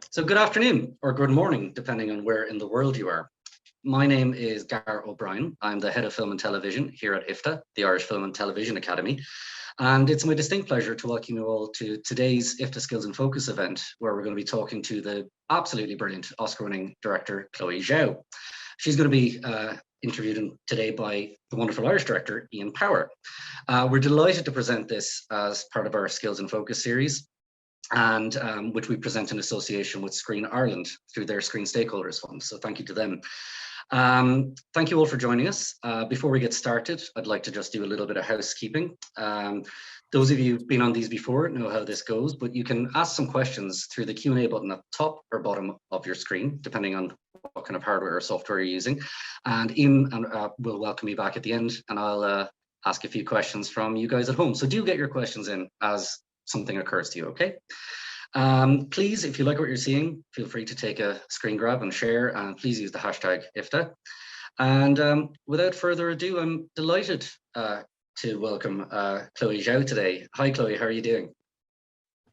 So good afternoon or good morning, depending on where in the world you are. My name is Gar O'Brien. I'm the head of film and television here at IFTA, the Irish Film and Television Academy. And it's my distinct pleasure to welcome you all to today's IFTA Skills in Focus event, where we're going to be talking to the absolutely brilliant Oscar-winning director Chloé Zhao. She's going to be interviewed today by the wonderful Irish director, Ian Power. We're delighted to present this as part of our Skills in Focus series, and which we present in association with Screen Ireland through their Screen Stakeholders Fund. So thank you to them. Thank you all for joining us. Before we get started, I'd like to just do a little bit of housekeeping. Those of you who've been on these before know how this goes, but you can ask some questions through the Q&A button at the top or bottom of your screen, depending on what kind of hardware or software you're using. And Ian will welcome you back at the end, and I'll ask a few questions from you guys at home. So do get your questions in as something occurs to you, okay? Please, if you like what you're seeing, feel free to take a screen grab and share, and please use the hashtag IFTA. And without further ado, I'm delighted to welcome Chloé Zhao today. Hi, Chloé, how are you doing?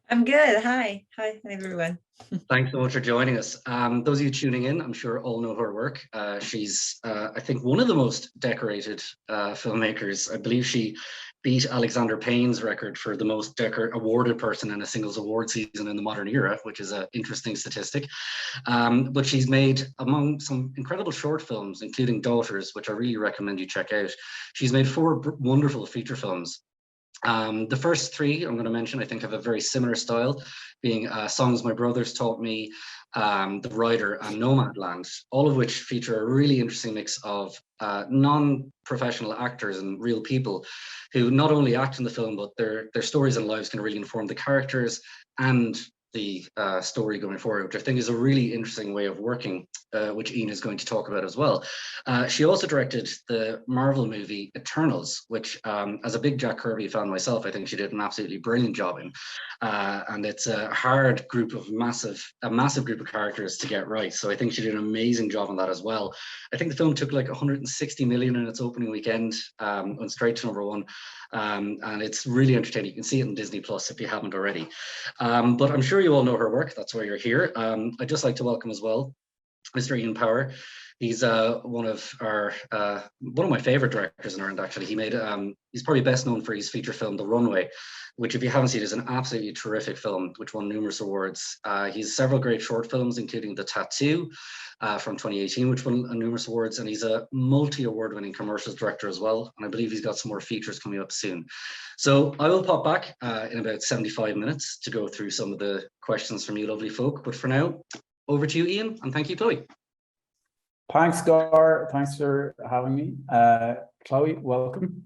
I'm good. Hi everyone. Thanks so much for joining us. Those of you tuning in, I'm sure all know her work. She's, I think, one of the most decorated filmmakers. I believe she beat Alexander Payne's record for the most awarded person in a singles award season in the modern era, which is an interesting statistic. But she's made, among some incredible short films, including Daughters, which I really recommend you check out. She's made 4 wonderful feature films. The first 3 I'm going to mention, I think, have a very similar style, being Songs My Brothers Taught Me, The Rider, and Nomad Land, all of which feature a really interesting mix of non-professional actors and real people who not only act in the film, but their stories and lives can really inform the characters and the story going forward, which I think is a really interesting way of working, which Ian is going to talk about as well. She also directed the Marvel movie Eternals, which as a big Jack Kirby fan myself, I think she did an absolutely brilliant job in. And it's a hard group of a massive group of characters to get right. So I think she did an amazing job on that as well. I think the film took like 160 million in its opening weekend, went straight to #1. And it's really entertaining. You can see it on Disney Plus if you haven't already. But I'm sure you all know her work. That's why you're here. I'd just like to welcome as well Mr. Ian Power. He's one of my favorite directors in Ireland, actually. He's probably best known for his feature film, The Runway, which, if you haven't seen, is an absolutely terrific film, which won numerous awards. He's several great short films, including The Tattoo from 2018, which won numerous awards. And he's a multi-award-winning commercials director as well. And I believe he's got some more features coming up soon. So I will pop back in about 75 minutes to go through some of the questions from you lovely folk. But for now, over to you, Ian, and thank you, Chloé. Thanks, Gar. Thanks for having me. Chloé, welcome.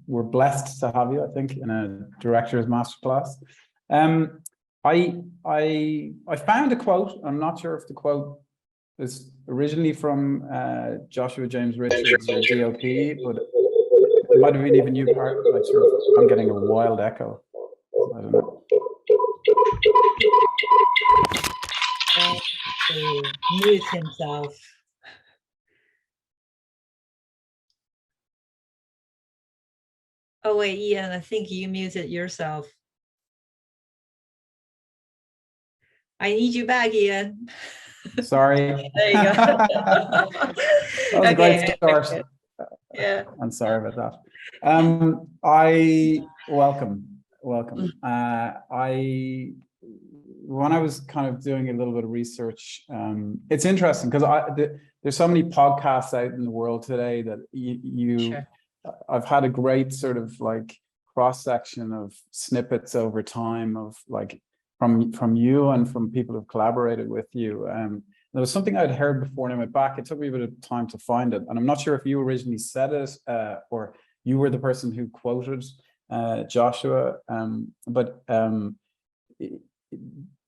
We're blessed to have you, I think, in a director's masterclass. I found a quote. I'm not sure if the quote is originally from Joshua James Richards or GOP, but it might have been even you. Like, sort of, I'm getting a wild echo. I don't know. Mute himself. Oh wait, Ian, I think you muted yourself. I need you back, Ian. Sorry. There you go. That was a great start. Okay. Yeah. I'm sorry about that. Welcome. When I was kind of doing a little bit of research, it's interesting because there's so many podcasts out in the world today that Sure. I've had a great sort of like cross-section of snippets over time of like from you and from people who've collaborated with you. There was something I'd heard before and I went back. It took me a bit of time to find it. And I'm not sure if you originally said it or you were the person who quoted Joshua, but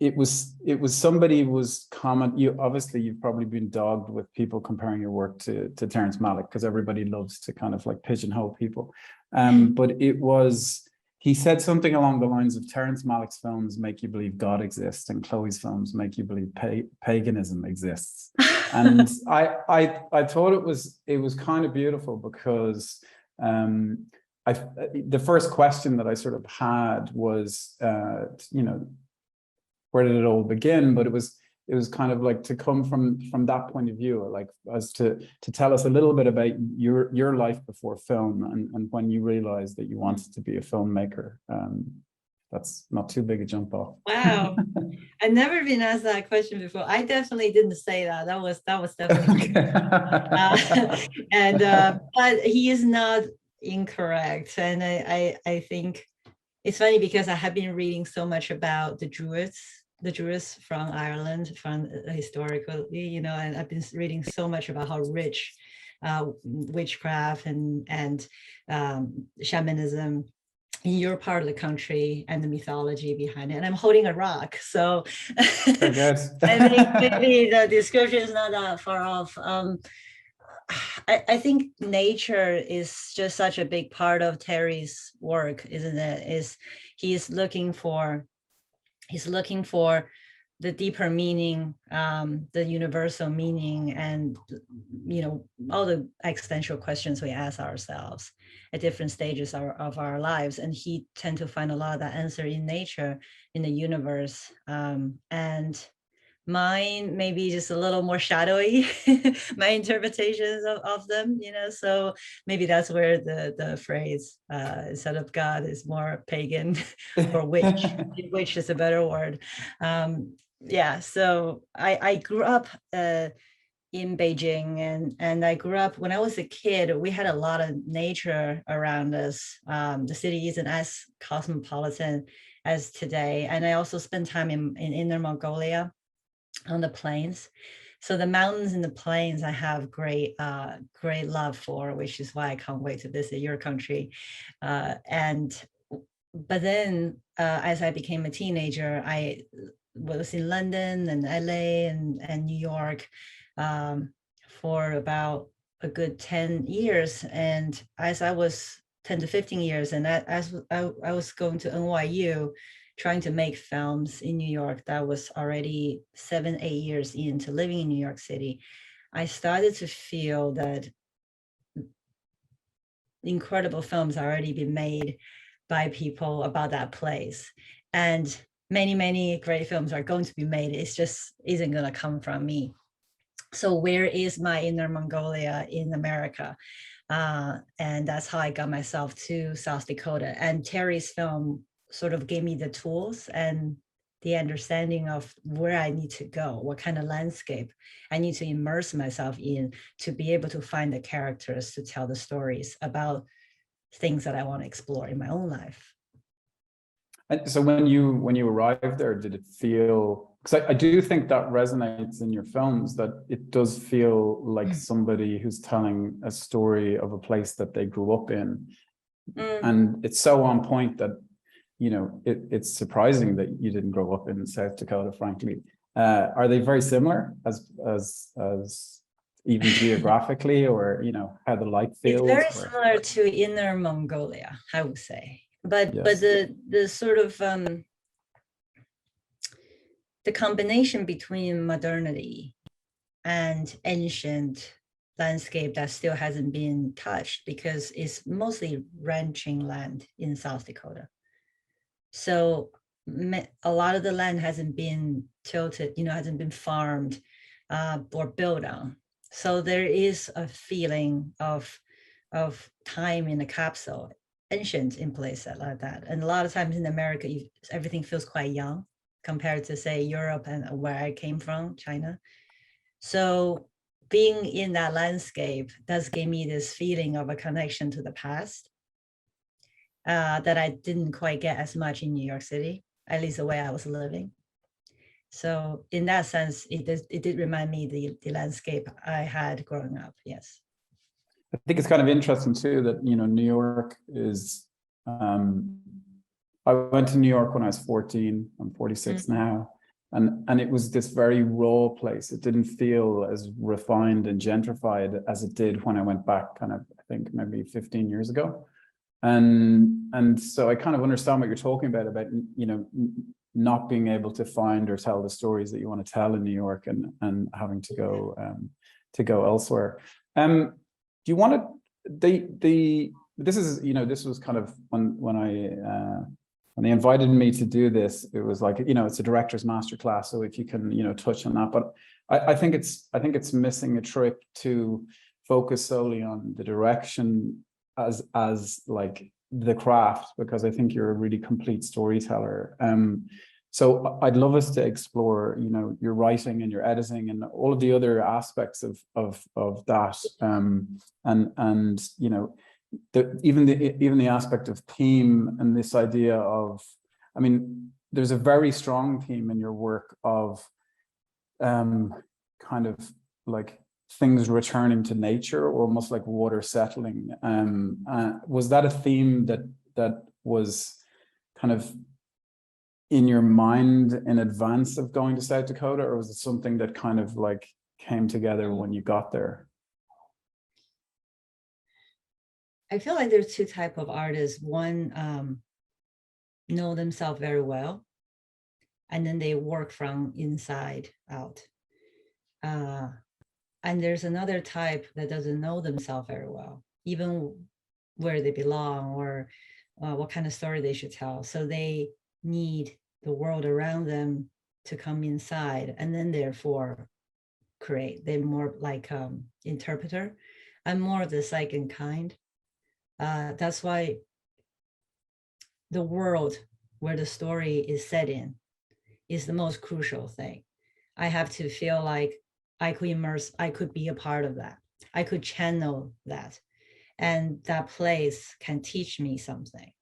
it was somebody was comment. You've probably been dogged with people comparing your work to Terrence Malick because everybody loves to kind of like pigeonhole people. But he said something along the lines of Terrence Malick's films make you believe God exists and Chloe's films make you believe paganism exists. And I thought it was kind of beautiful because the first question that I sort of had was, where did it all begin? But it was kind of like to come from that point of view, like as to tell us a little bit about your life before film and when you realized that you wanted to be a filmmaker. That's not too big a jump off. Wow. I've never been asked that question before. I definitely didn't say that. That was definitely but he is not incorrect. And I think it's funny because I have been reading so much about the Druids from Ireland, from historically, and I've been reading so much about how rich witchcraft and shamanism in your part of the country and the mythology behind it. And I'm holding a rock, so very good. I think maybe the description is not that far off. I think nature is just such a big part of Terry's work, isn't it? He's looking for the deeper meaning, the universal meaning, and all the existential questions we ask ourselves at different stages of our lives. And he tend to find a lot of that answer in nature, in the universe. And mine maybe just a little more shadowy, my interpretations of them, so maybe that's where the phrase instead of God is more pagan or witch. Witch is a better word. So I grew up in Beijing, and I grew up, when I was a kid, we had a lot of nature around us. The city isn't as cosmopolitan as today. And I also spent time in Inner Mongolia on the plains. So the mountains and the plains I have great love for, which is why I can't wait to visit your country. But then as I became a teenager, I was in London and LA and New York for about a good 10 years. And as I was 10 to 15 years, and as I was going to NYU, trying to make films in New York, that was already 7-8 years into living in New York City, I started to feel that incredible films already been made by people about that place. And many great films are going to be made. It's just isn't going to come from me. So where is my Inner Mongolia in America? And that's how I got myself to South Dakota. And Terry's film sort of gave me the tools and the understanding of where I need to go, what kind of landscape I need to immerse myself in to be able to find the characters to tell the stories about things that I want to explore in my own life. And so when you arrived there, did it feel, because I do think that resonates in your films, that it does feel like somebody who's telling a story of a place that they grew up in. And it's so on point that it's surprising that you didn't grow up in South Dakota, frankly. Are they very similar as even geographically, or how the light feels? It's very similar to Inner Mongolia, I would say. But yes. But the sort of the combination between modernity and ancient landscape that still hasn't been touched, because it's mostly ranching land in South Dakota. So a lot of the land hasn't been tilted, hasn't been farmed or built on. So there is a feeling of time in a capsule, ancient in place like that. And a lot of times in America, everything feels quite young compared to, say, Europe and where I came from, China. So being in that landscape does give me this feeling of a connection to the past that I didn't quite get as much in New York City, at least the way I was living. So in that sense, it did remind me the landscape I had growing up, yes. I think it's kind of interesting too that, New York is, I went to New York when I was 14, I'm 46 now. And it was this very raw place. It didn't feel as refined and gentrified as it did when I went back kind of, I think maybe 15 years ago. And so I kind of understand what you're talking about, not being able to find or tell the stories that you want to tell in New York and having to go elsewhere. Do you want to, this was kind of when I when they invited me to do this, it was like, it's a director's masterclass. So if you can, touch on that, but I think it's missing a trick to focus solely on the direction as like the craft, because I think you're a really complete storyteller. So I'd love us to explore, your writing and your editing and all of the other aspects of that, and even the aspect of theme and this idea of, I mean, there's a very strong theme in your work of kind of like things returning to nature, or almost like water settling. Was that a theme that was kind of in your mind in advance of going to South Dakota, or was it something that kind of like came together when you got there? I feel like there's two types of artists. One know themselves very well, and then they work from inside out. And there's another type that doesn't know themselves very well, even where they belong or what kind of story they should tell. So they need the world around them to come inside, and then therefore create. They're more like interpreter. I'm more of the second kind. That's why the world where the story is set in is the most crucial thing. I have to feel like I could immerse, I could be a part of that. I could channel that. And that place can teach me something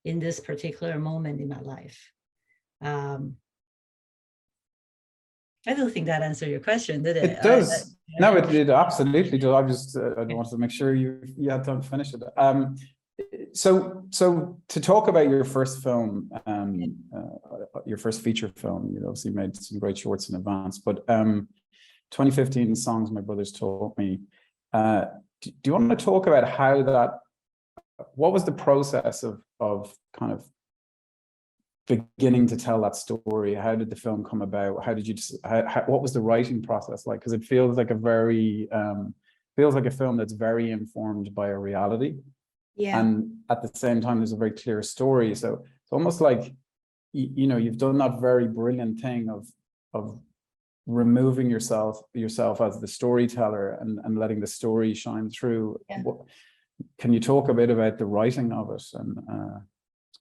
in this particular moment in my life. I don't think that answered your question, did it? It does. No, it absolutely does. I wanted to make sure you had time to finish it. So to talk about your first film, your first feature film, you obviously made some great shorts in advance, but 2015 Songs My Brothers Taught Me. Do you want to talk about how what was the process of kind of beginning to tell that story? How did the film come about? How did you what was the writing process like? Because it feels like a film that's very informed by a reality. Yeah. And at the same time, there's a very clear story. So it's almost like, you've done that very brilliant thing of removing yourself as the storyteller and letting the story shine through. Yeah. Can you talk a bit about the writing of it and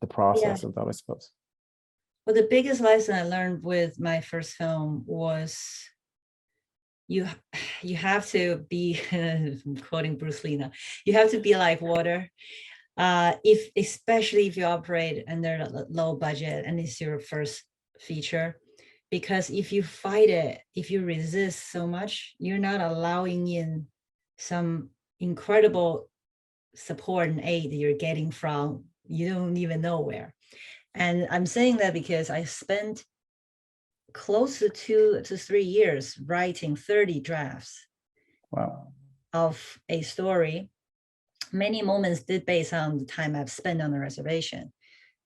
the process of that, I suppose? Well, the biggest lesson I learned with my first film was you have to be, I'm quoting Bruce Lee now, you have to be like water. Especially if you operate under a low budget and it's your first feature, because if you fight it, if you resist so much, you're not allowing in some incredible support and aid that you're getting from you don't even know where. And I'm saying that because I spent close to 2 to 3 years writing 30 drafts. Wow. Of a story. Many moments did based on the time I've spent on the reservation.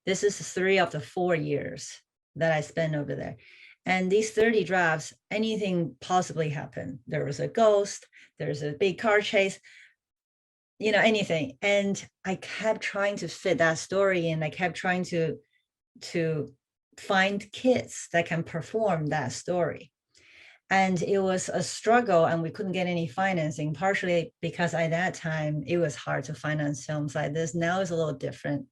This is 3 of the 4 years that I spent over there. And these 30 drafts, anything possibly happened. There was a ghost, there's a big car chase, anything. And I kept trying to fit that story in. I kept trying to find kids that can perform that story. And it was a struggle, and we couldn't get any financing, partially because at that time it was hard to finance films like this. Now it's a little different.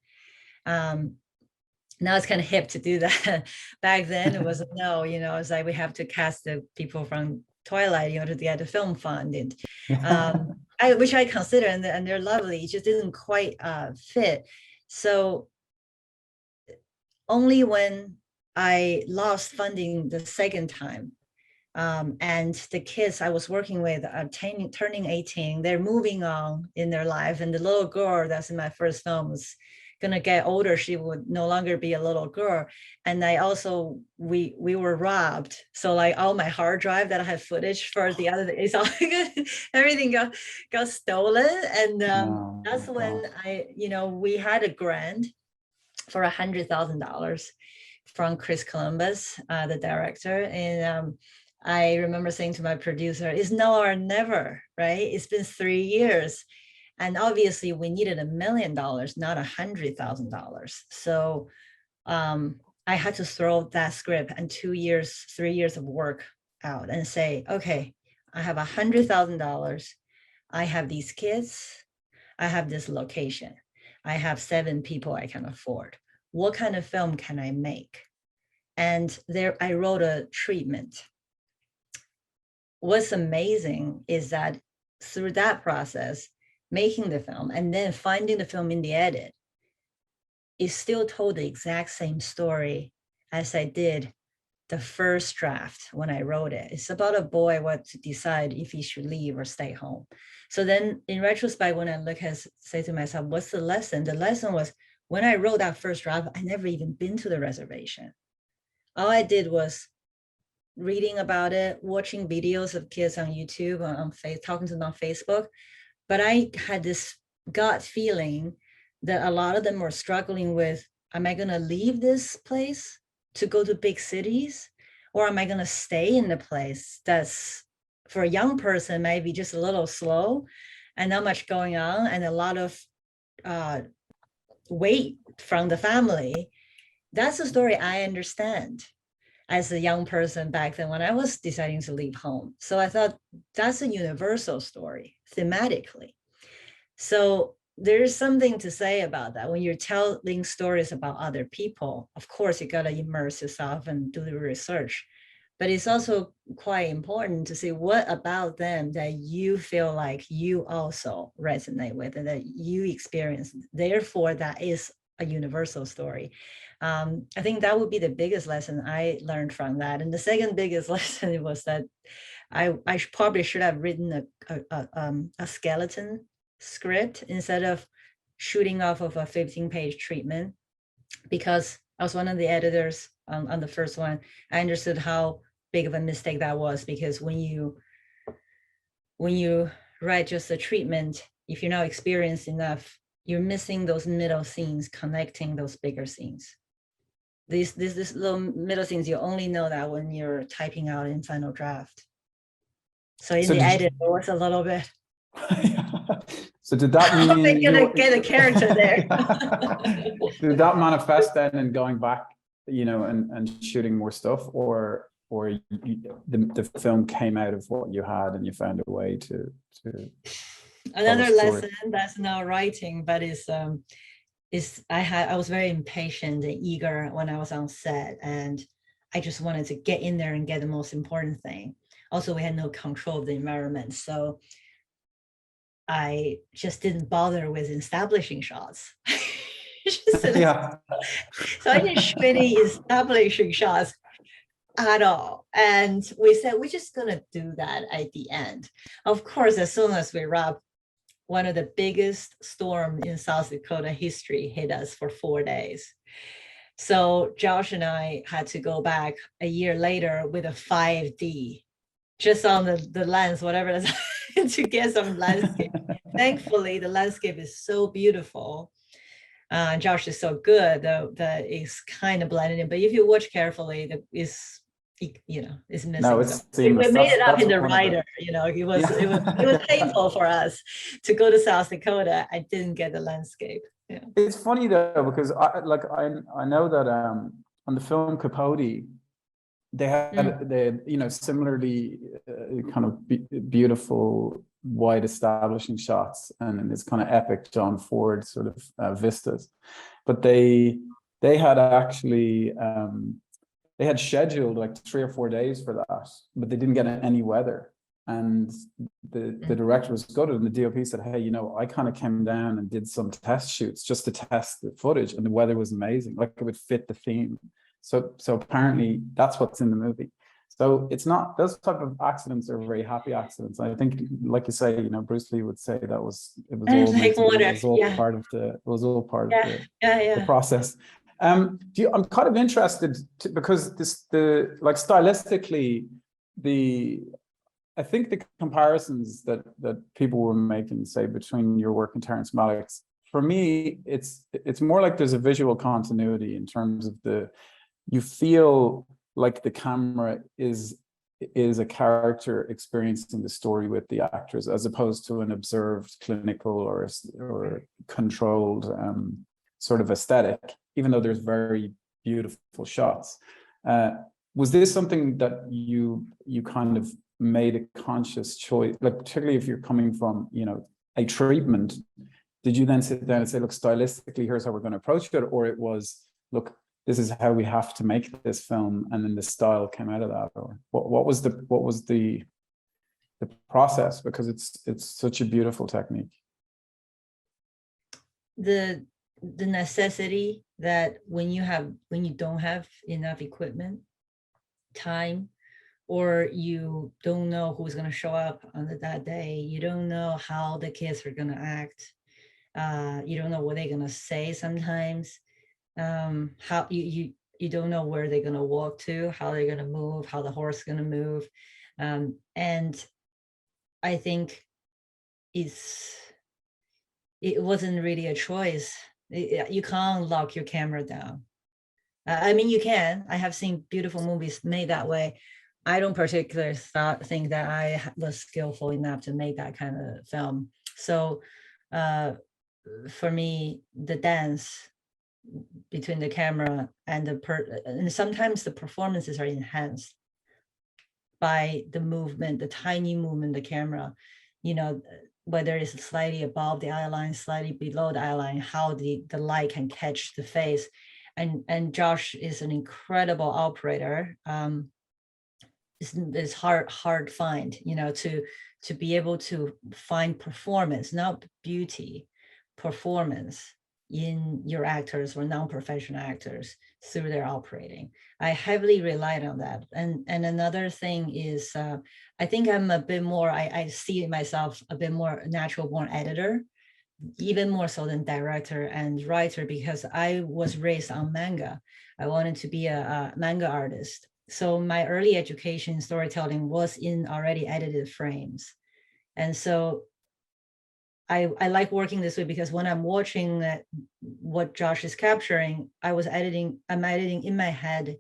Now it's kind of hip to do that. Back then it was no, it's like we have to cast the people from Twilight, to get the film funded, which I consider, and they're lovely. It just didn't quite fit. So only when I lost funding the second time, and the kids I was working with are turning 18, they're moving on in their life, and the little girl that's in my first film was gonna get older. She would no longer be a little girl. And I also, we were robbed. So like all my hard drive that I had footage for the other days, everything got stolen. And that's when we had a grant for $100,000 from Chris Columbus, the director. And I remember saying to my producer, it's now or never, right? It's been 3 years. And obviously we needed $1 million, not $100,000. So I had to throw that script and 2 years, 3 years of work out and say, okay, I have $100,000. I have these kids. I have this location. I have 7 people I can afford. What kind of film can I make? And there, I wrote a treatment. What's amazing is that through that process, making the film and then finding the film in the edit, it still told the exact same story as I did the first draft when I wrote it. It's about a boy what to decide if he should leave or stay home. So then in retrospect, when I look at, say to myself, what's the lesson? The lesson was when I wrote that first draft, I never even been to the reservation. All I did was reading about it, watching videos of kids on YouTube, talking to them on Facebook. But I had this gut feeling that a lot of them were struggling with, am I going to leave this place to go to big cities? Or am I going to stay in the place that's, for a young person, maybe just a little slow and not much going on and a lot of weight from the family? That's a story I understand as a young person back then when I was deciding to leave home. So I thought that's a universal story thematically. So there's something to say about that. When you're telling stories about other people, of course, you got to immerse yourself and do the research. But it's also quite important to see what about them that you feel like you also resonate with and that you experience. Therefore, that is a universal story. I think that would be the biggest lesson I learned from that. And the second biggest lesson was that I probably should have written a skeleton script instead of shooting off of a 15-page treatment, because I was one of the editors on the first one. I understood how big of a mistake that was, because when you write just a treatment, if you're not experienced enough, you're missing those middle scenes connecting those bigger scenes. These little middle scenes, you only know that when you're typing out in final draft. So in the edit, it was a little bit. So did that mean they're gonna get a character there? Did that manifest then in going back, and shooting more stuff, or the film came out of what you had and you found a way to another lesson that's not writing, but I was very impatient and eager when I was on set, and I just wanted to get in there and get the most important thing. Also, we had no control of the environment, so I just didn't bother with establishing shots. Yeah. So I didn't shoot any establishing shots at all. And we said, we're just going to do that at the end. Of course, as soon as we wrapped, one of the biggest storms in South Dakota history hit us for 4 days. So Josh and I had to go back a year later with a 5D, just on the lens, whatever it is, to get some landscape. Thankfully, the landscape is so beautiful. Josh is so good that it's kind of blended in. But if you watch carefully, it's missing. No, it's we made it up in the writer. It was painful for us to go to South Dakota. I didn't get the landscape. Yeah. It's funny though, because I know that on the film Capote, they had similarly kind of beautiful wide establishing shots and this kind of epic John Ford sort of vistas, but they had actually they had scheduled like 3 or 4 days for that, but they didn't get any weather, and the director was gutted, and the DOP said, hey, I kind of came down and did some test shoots just to test the footage, and the weather was amazing, like it would fit the theme. So apparently that's what's in the movie. So it's not, those type of accidents are very happy accidents. I think, like you say, Bruce Lee would say it was all part of the process. I'm kind of interested because stylistically, I think the comparisons that people were making, say, between your work and Terrence Malick's, for me, it's more like there's a visual continuity in terms of you feel like the camera is a character experiencing the story with the actors, as opposed to an observed clinical or controlled sort of aesthetic, even though there's very beautiful shots. Was this something that you kind of made a conscious choice, like particularly if you're coming from, you know, a treatment? Did you then sit down and say, look, stylistically, here's how we're going to approach it? Or it was, look, this is how we have to make this film, and then the style came out of that? Or what was the process? Because it's such a beautiful technique. The necessity that when you don't have enough equipment, time, or you don't know who's going to show up on that day, you don't know how the kids are going to act, you don't know what they're going to say sometimes, how you don't know where they're going to walk to, how they're going to move, how the horse is going to move, and I think it wasn't really a choice. You can't lock your camera down. I mean, you can. I have seen beautiful movies made that way. I don't particularly think that I was skillful enough to make that kind of film. So for me, the dance between the camera and and sometimes the performances are enhanced by the movement, the tiny movement, the camera, you know, whether it's slightly above the eye line, slightly below the eye line, how the light can catch the face. And Josh is an incredible operator. It's hard find, you know, to be able to find performance, not beauty, performance in your actors or non-professional actors through their operating. I heavily relied on that. And another thing is, I think I'm a bit more, I see myself a bit more natural born editor, even more so than director and writer, because I was raised on manga. I wanted to be a manga artist. So my early education in storytelling was in already edited frames. And so I like working this way, because when I'm watching what Josh is capturing, I'm editing in my head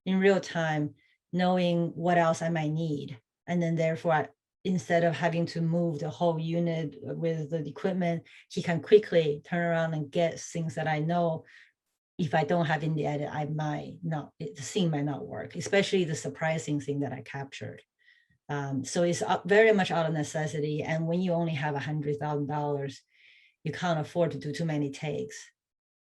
in real time, knowing what else I might need. And then therefore, instead of having to move the whole unit with the equipment, he can quickly turn around and get things that I know if I don't have in the edit, the scene might not work, especially the surprising thing that I captured. So it's very much out of necessity. And when you only have $100,000, you can't afford to do too many takes.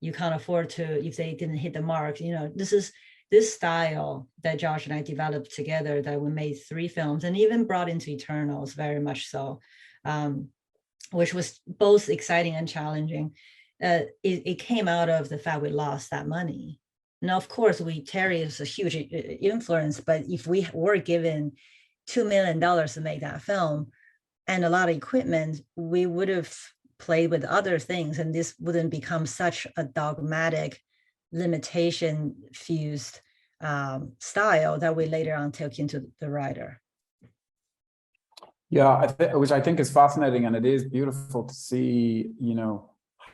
You can't afford to, if they didn't hit the mark, you know, this style that Josh and I developed together, that we made 3 films and even brought into Eternals, very much so, which was both exciting and challenging. It came out of the fact we lost that money. Now, of course, Terry is a huge influence, but if we were given $2 million to make that film and a lot of equipment, we would have played with other things, and this wouldn't become such a dogmatic, limitation fused style that we later on took into the writer. Yeah, which I think is fascinating, and it is beautiful to see, you know,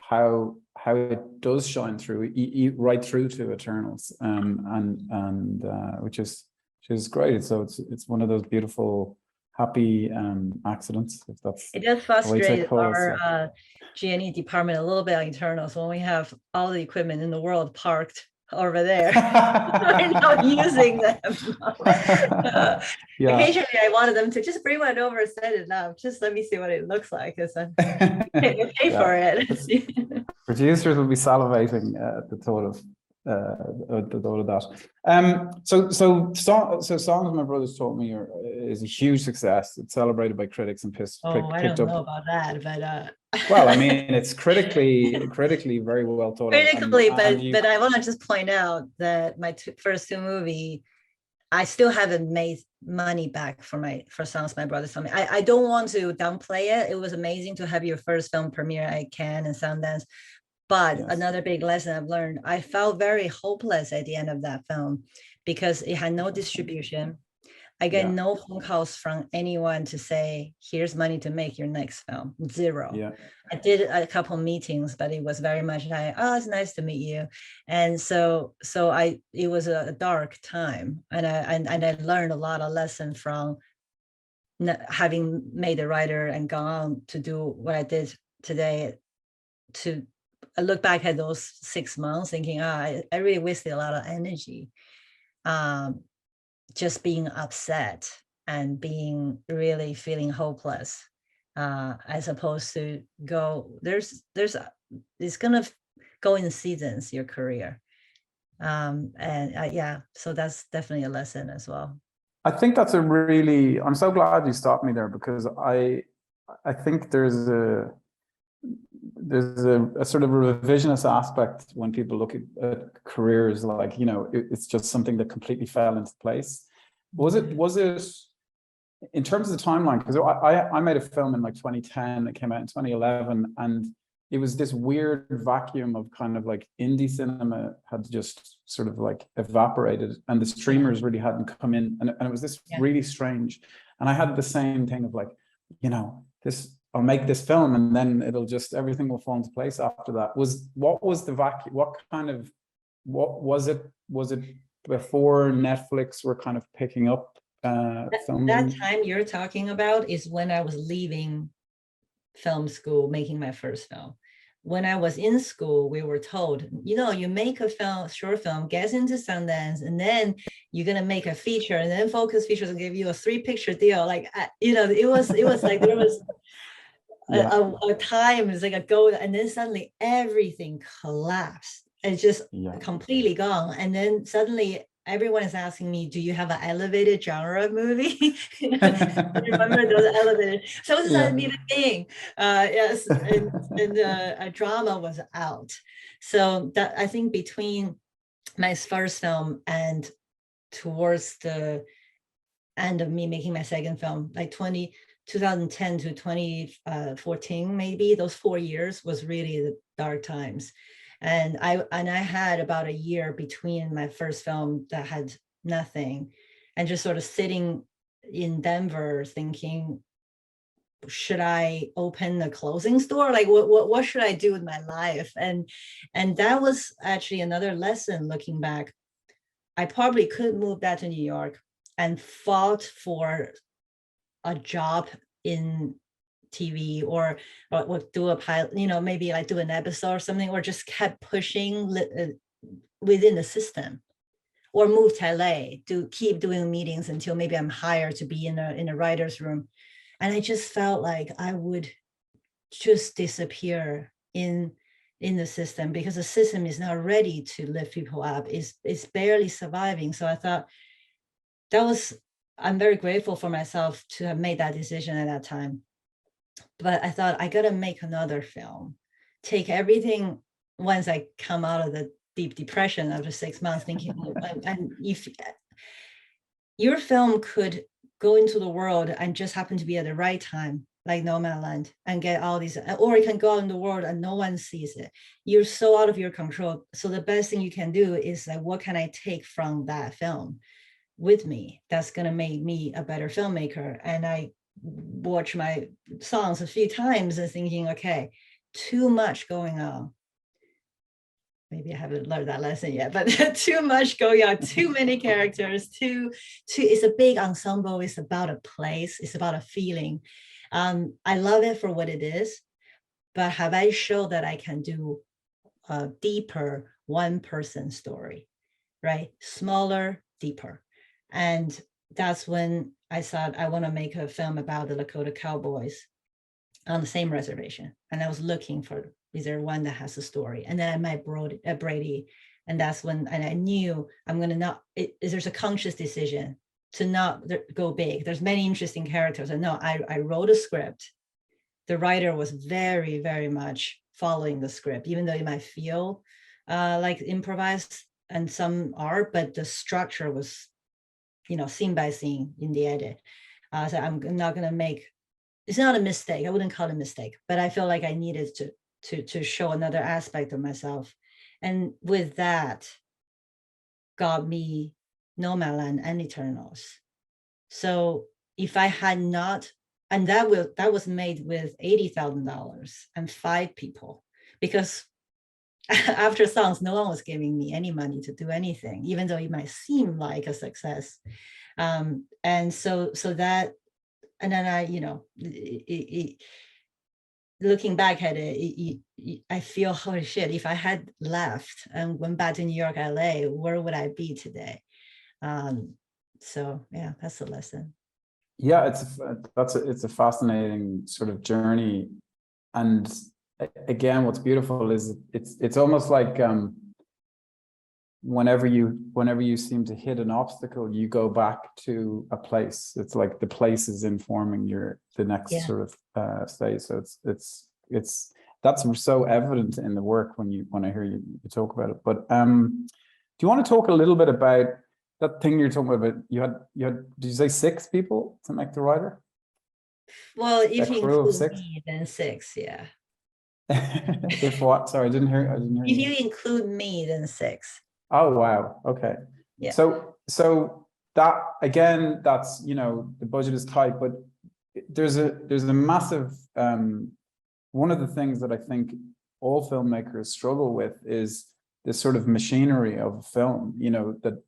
how it does shine through, right through to Eternals, and which is great. So it's one of those beautiful, happy accidents, if that's. It does frustrate our G&E department a little bit on Eternals when we have all the equipment in the world parked over there. We're not using them. Yeah. Occasionally, I wanted them to just bring one over and set it up. Just let me see what it looks like, because I pay for it. Producers will be salivating at the thought of that. So Songs My Brothers Taught Me is a huge success. It's celebrated by critics and I don't know about that, but well, I mean, it's critically very well thought. Critically, but I want to just point out that my first 2 movies, I still haven't made money back for Songs My Brothers Taught Me. I don't want to downplay it. It was amazing to have your first film premiere at Cannes and Sundance. But yes, another big lesson I've learned, I felt very hopeless at the end of that film because it had no distribution. I get no phone calls from anyone to say, here's money to make your next film. 0. Yeah. I did a couple meetings, but it was very much like, oh, it's nice to meet you. And so it was a dark time. And I learned a lot of lessons from having made a writer and gone on to do what I did today, to I look back at those 6 months thinking, I really wasted a lot of energy, just being upset and being really feeling hopeless, as opposed to it's gonna go in seasons, your career. Yeah, so that's definitely a lesson as well. I think that's I'm so glad you stopped me there, because I think there's a sort of revisionist aspect when people look at careers, like, it's just something that completely fell into place. Was it in terms of the timeline? Because I made a film in like 2010 that came out in 2011, and it was this weird vacuum of kind of like indie cinema had just sort of like evaporated, and the streamers really hadn't come in, and it was this really strange. And I had the same thing of like, I'll make this film and then everything will fall into place after that. What was the vacuum? What was it? Was it before Netflix were kind of picking up filming? That time you're talking about is when I was leaving film school, making my first film. When I was in school, we were told, you make a short film, get into Sundance, and then you're gonna make a feature, and then Focus Features will give you a 3-picture deal. Like, it was like there was a time, it's like a goal, and then suddenly everything collapsed. It's just completely gone. And then suddenly everyone is asking me, do you have an elevated genre movie? Remember those elevated? So this is be the thing. Yes, and a drama was out. So that, I think, between my first film and towards the end of me making my second film, like 2010 to 2014, maybe, those 4 years was really the dark times. And I had about a year between my first film that had nothing, and just sort of sitting in Denver thinking, should I open a clothing store? Like, what should I do with my life? And that was actually another lesson looking back. I probably could move back to New York and fought for a job in TV, or do a pilot, maybe like do an episode or something, or just kept pushing within the system, or move to LA to keep doing meetings until maybe I'm hired to be in a writer's room. And I just felt like I would just disappear in the system, because the system is not ready to lift people up. It's barely surviving. So I thought I'm very grateful for myself to have made that decision at that time. But I thought, I gotta make another film, take everything, once I come out of the deep depression after 6 months, thinking, and if your film could go into the world and just happen to be at the right time, like Nomad Land, and get all these, or it can go out in the world and no one sees it. You're so out of your control. So the best thing you can do is like, what can I take from that film with me that's gonna make me a better filmmaker? And I watch my songs a few times and thinking, okay, too much going on. Maybe I haven't learned that lesson yet, but too much going on, too many characters, it's a big ensemble. It's about a place, it's about a feeling. I love it for what it is, but have I shown that I can do a deeper one-person story, right? Smaller, deeper. And that's when I thought, I want to make a film about the Lakota cowboys on the same reservation. And I was looking for, is there one that has a story? And then I met Brady. And that's when, and I knew I'm going to there's a conscious decision to not go big. There's many interesting characters. And no, I wrote a script. The writer was very, very much following the script, even though it might feel like improvised, and some are, but the structure was, scene by scene in the edit. So I'm not going to make, it's not a mistake. I wouldn't call it a mistake, but I feel like I needed to show another aspect of myself. And with that, got me Nomad Land and Eternals. So if I had not, and that was made with $80,000 and 5 people, because after songs, no one was giving me any money to do anything, even though it might seem like a success. And so that, and then I, looking back at it, I feel, holy shit, if I had left and went back to New York, LA, where would I be today? So yeah, that's the lesson. Yeah, it's a fascinating sort of journey. And again, what's beautiful is it's almost like whenever you seem to hit an obstacle, you go back to a place. It's like the place is informing the next sort of stage. So it's that's so evident in the work when I hear you talk about it. But do you want to talk a little bit about that thing you're talking about? You had did you say 6 people to make the writer? Well, if you crew of include 6? me, then 6, yeah. If what? Sorry, I didn't hear If you. you include me, then 6. Oh wow. Okay. Yeah. So that again, that's, you know, the budget is tight, but there's a massive one of the things that I think all filmmakers struggle with is this sort of machinery of film, you know, that,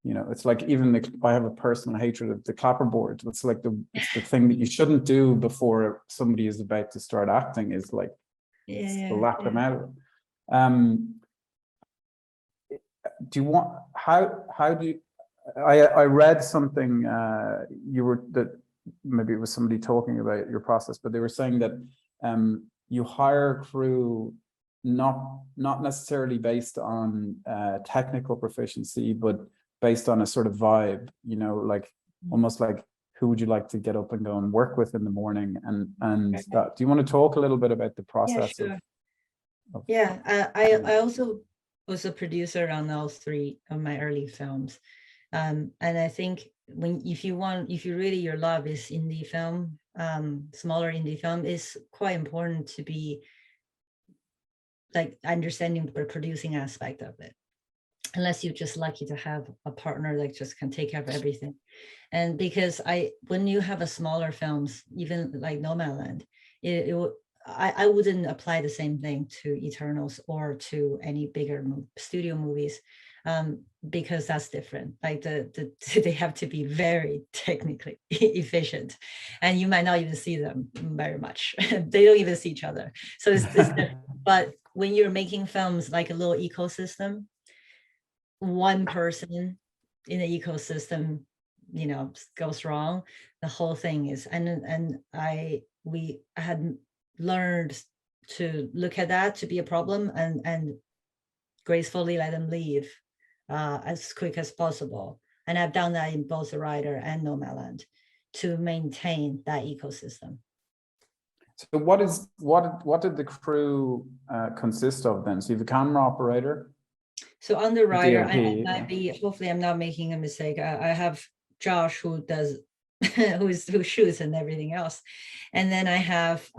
you know, it's like even I have a personal hatred of the clapperboard. It's like it's the thing that you shouldn't do before somebody is about to start acting, is like slap them out. Do you want, how do you, I read something that maybe it was somebody talking about your process, but they were saying that you hire crew not necessarily based on technical proficiency, but based on a sort of vibe, you know, like almost like, who would you like to get up and go and work with in the morning? And that, do you want to talk a little bit about the process? Yeah, sure. I also was a producer on all 3 of my early films. And I think if really your love is indie film, smaller indie film, is quite important to be like understanding the producing aspect of it. Unless you're just lucky to have a partner that just can take care of everything. And because when you have a smaller films, even like Nomad Land, I wouldn't apply the same thing to Eternals or to any bigger studio movies, because that's different. Like they have to be very technically efficient, and you might not even see them very much. They don't even see each other. So it's different. But when you're making films like a little ecosystem, one person in the ecosystem, you know, goes wrong, the whole thing is, we had learned to look at that to be a problem and gracefully let them leave as quick as possible. And I've done that in both The Rider and Nomad Land to maintain that ecosystem. So what did the crew consist of then? So you have a camera operator. So on The Rider, DOP, hopefully I'm not making a mistake. I have Josh who does who shoots and everything else, and then I have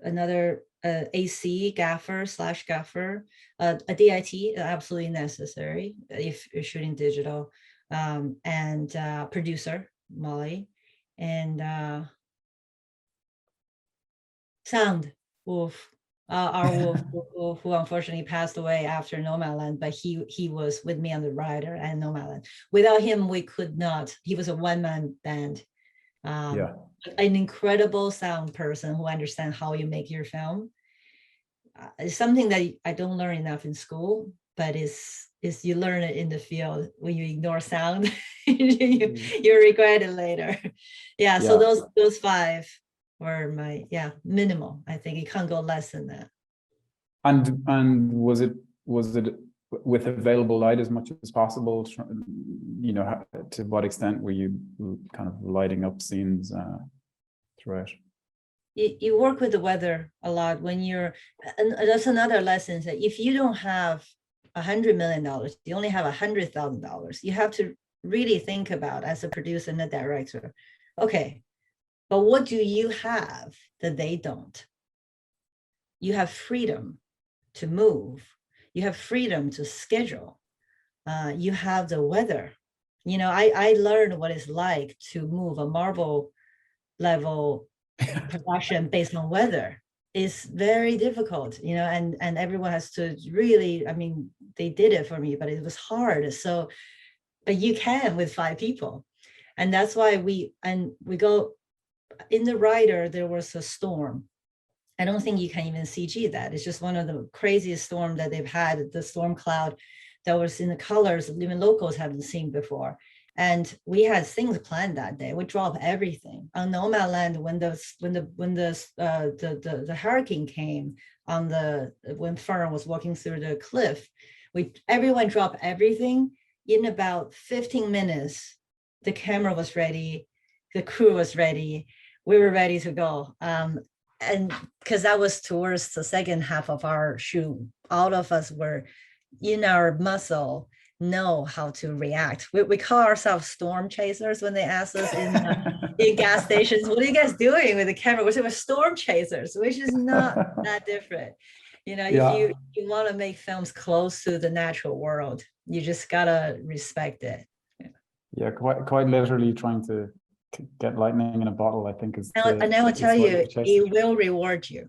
another AC gaffer / gaffer, a DIT absolutely necessary if you're shooting digital, and producer Molly, and sound Wolf. Our Wolf, who unfortunately passed away after Nomad Land, but he was with me on The Rider and Nomad Land. Without him, we could not. He was a one-man band. An incredible sound person who understands how you make your film. It's something that I don't learn enough in school, but is you learn it in the field. When you ignore sound, you regret it later. So those 5 were my minimal. I think it can't go less than that. And was it with available light as much as possible? You know, to what extent were you kind of lighting up scenes throughout? You work with the weather a lot when you're, and that's another lesson, that if you don't have $100 million, you only have $100,000, you have to really think about, as a producer and a director, okay, but what do you have that they don't? You have freedom to move. You have freedom to schedule. You have the weather. You know, I learned what it's like to move a Marvel level production based on weather. It's very difficult, you know, and everyone has to really, I mean, they did it for me, but it was hard. So, but you can with 5 people. And that's why we go in the rider, there was a storm. I don't think you can even CG that. It's just one of the craziest storm that they've had, the storm cloud that was in the colors even locals haven't seen before. And we had things planned that day. We dropped everything on Nomad Land when the hurricane came when Fern was walking through the cliff. Everyone dropped everything. In about 15 minutes, the camera was ready, the crew was ready, we were ready to go. And because that was towards the second half of our shoot, all of us were in our muscle know how to react. We call ourselves storm chasers when they ask us in gas stations, what are you guys doing with the camera? We say we're storm chasers, which is not that different. You know, if you want to make films close to the natural world, you just gotta respect it. Yeah, quite literally trying to get lightning in a bottle, I think is. And I will tell you, it will reward you.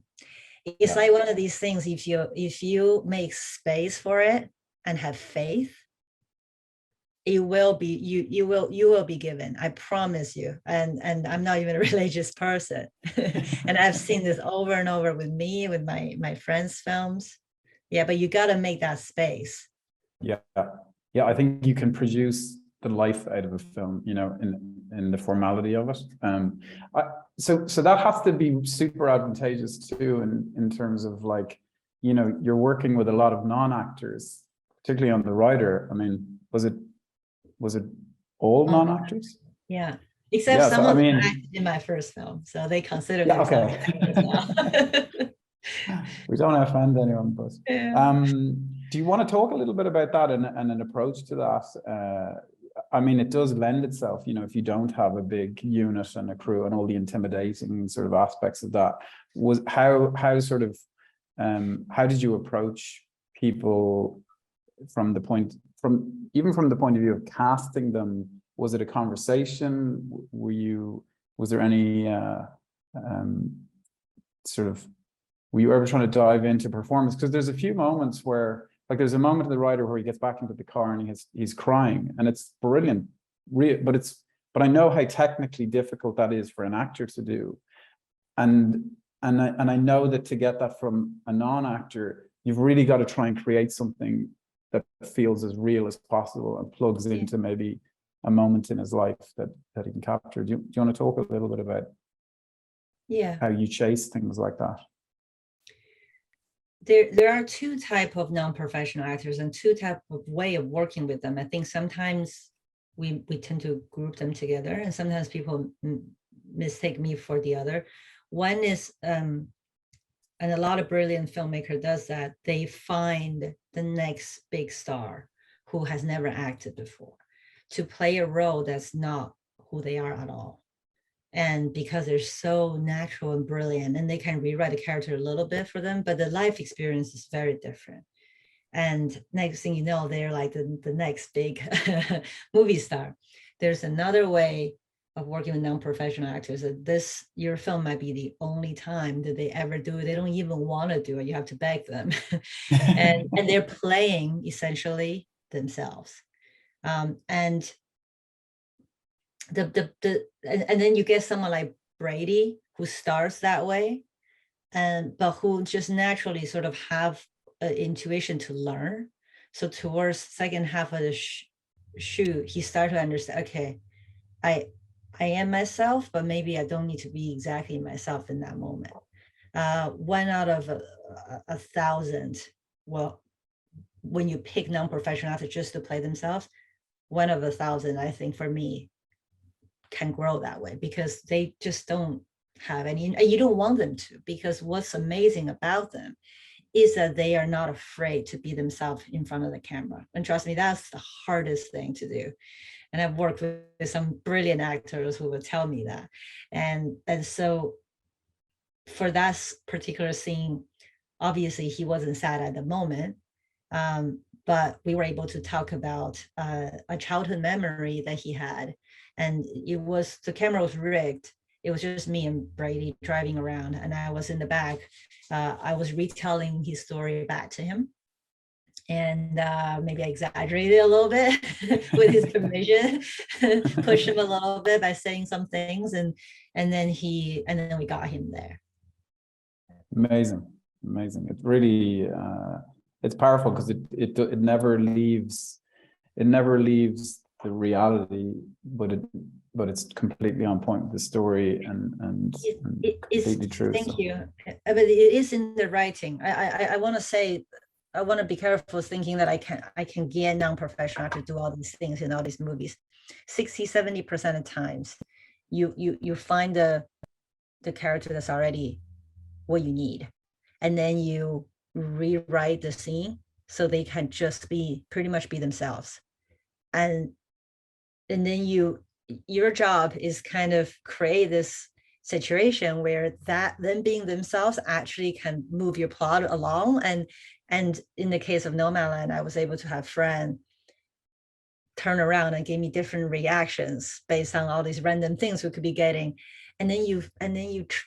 It's like one of these things. If you make space for it and have faith, it will be you will be given. I promise you. And I'm not even a religious person, and I've seen this over and over with me, with my friends' films. Yeah, but you got to make that space. Yeah, I think you can produce the life out of a film, you know, in the formality of it. So that has to be super advantageous too, in terms of, like, you know, you're working with a lot of non-actors, particularly on the writer. I mean, was it all non-actors? Yeah, except some of them acted in my first film, so they consider themselves actors now. We don't offend anyone, but do you want to talk a little bit about that and an approach to that? I mean, it does lend itself, you know, if you don't have a big unit and a crew and all the intimidating sort of aspects of that. Was how did you approach people from the point of view of casting them? Was it a conversation? Was there any were you ever trying to dive into performance? Because there's a few moments where, like, there's a moment in the writer where he gets back into the car and he's crying, and it's brilliant, but I know how technically difficult that is for an actor to do, and I know that to get that from a non-actor, you've really got to try and create something that feels as real as possible and plugs into maybe a moment in his life that he can capture. Do you want to talk a little bit about how you chase things like that? There are two types of non-professional actors and two types of way of working with them. I think sometimes we tend to group them together, and sometimes people mistake me for the other. One is, and a lot of brilliant filmmaker does that, they find the next big star who has never acted before to play a role that's not who they are at all. And because they're so natural and brilliant, and they can rewrite the character a little bit for them, but the life experience is very different. And next thing you know, they're like the next big movie star. There's another way of working with non-professional actors that your film might be the only time that they ever do it. They don't even want to do it. You have to beg them. and they're playing essentially themselves. And then you get someone like Brady who starts that way, but who just naturally sort of have an intuition to learn. So towards second half of the shoot, he started to understand, okay, I am myself, but maybe I don't need to be exactly myself in that moment. One out of a 1,000, well, when you pick non-professional actors just to play themselves, one of 1,000, I think, for me, can grow that way, because they just don't have any, and you don't want them to, because what's amazing about them is that they are not afraid to be themselves in front of the camera. And trust me, that's the hardest thing to do. And I've worked with some brilliant actors who will tell me that. And so for that particular scene, obviously he wasn't sad at the moment, but we were able to talk about a childhood memory that he had. And the camera was rigged. It was just me and Brady driving around, and I was in the back. I was retelling his story back to him. and maybe I exaggerated a little bit with his permission, push him a little bit by saying some things, and then we got him there. Amazing. It really it's powerful because it never leaves the reality, but it's completely on point with the story and completely true. Thank you. But it is in the writing. I want to say, I want to be careful thinking that I can get non-professional to do all these things in all these movies. 60-70% of times you find the character that's already what you need, and then you rewrite the scene so they can just pretty much be themselves, and then your job is kind of create this situation where that them being themselves actually can move your plot along. And in the case of Nomadland, I was able to have Fran turn around and give me different reactions based on all these random things we could be getting. And then you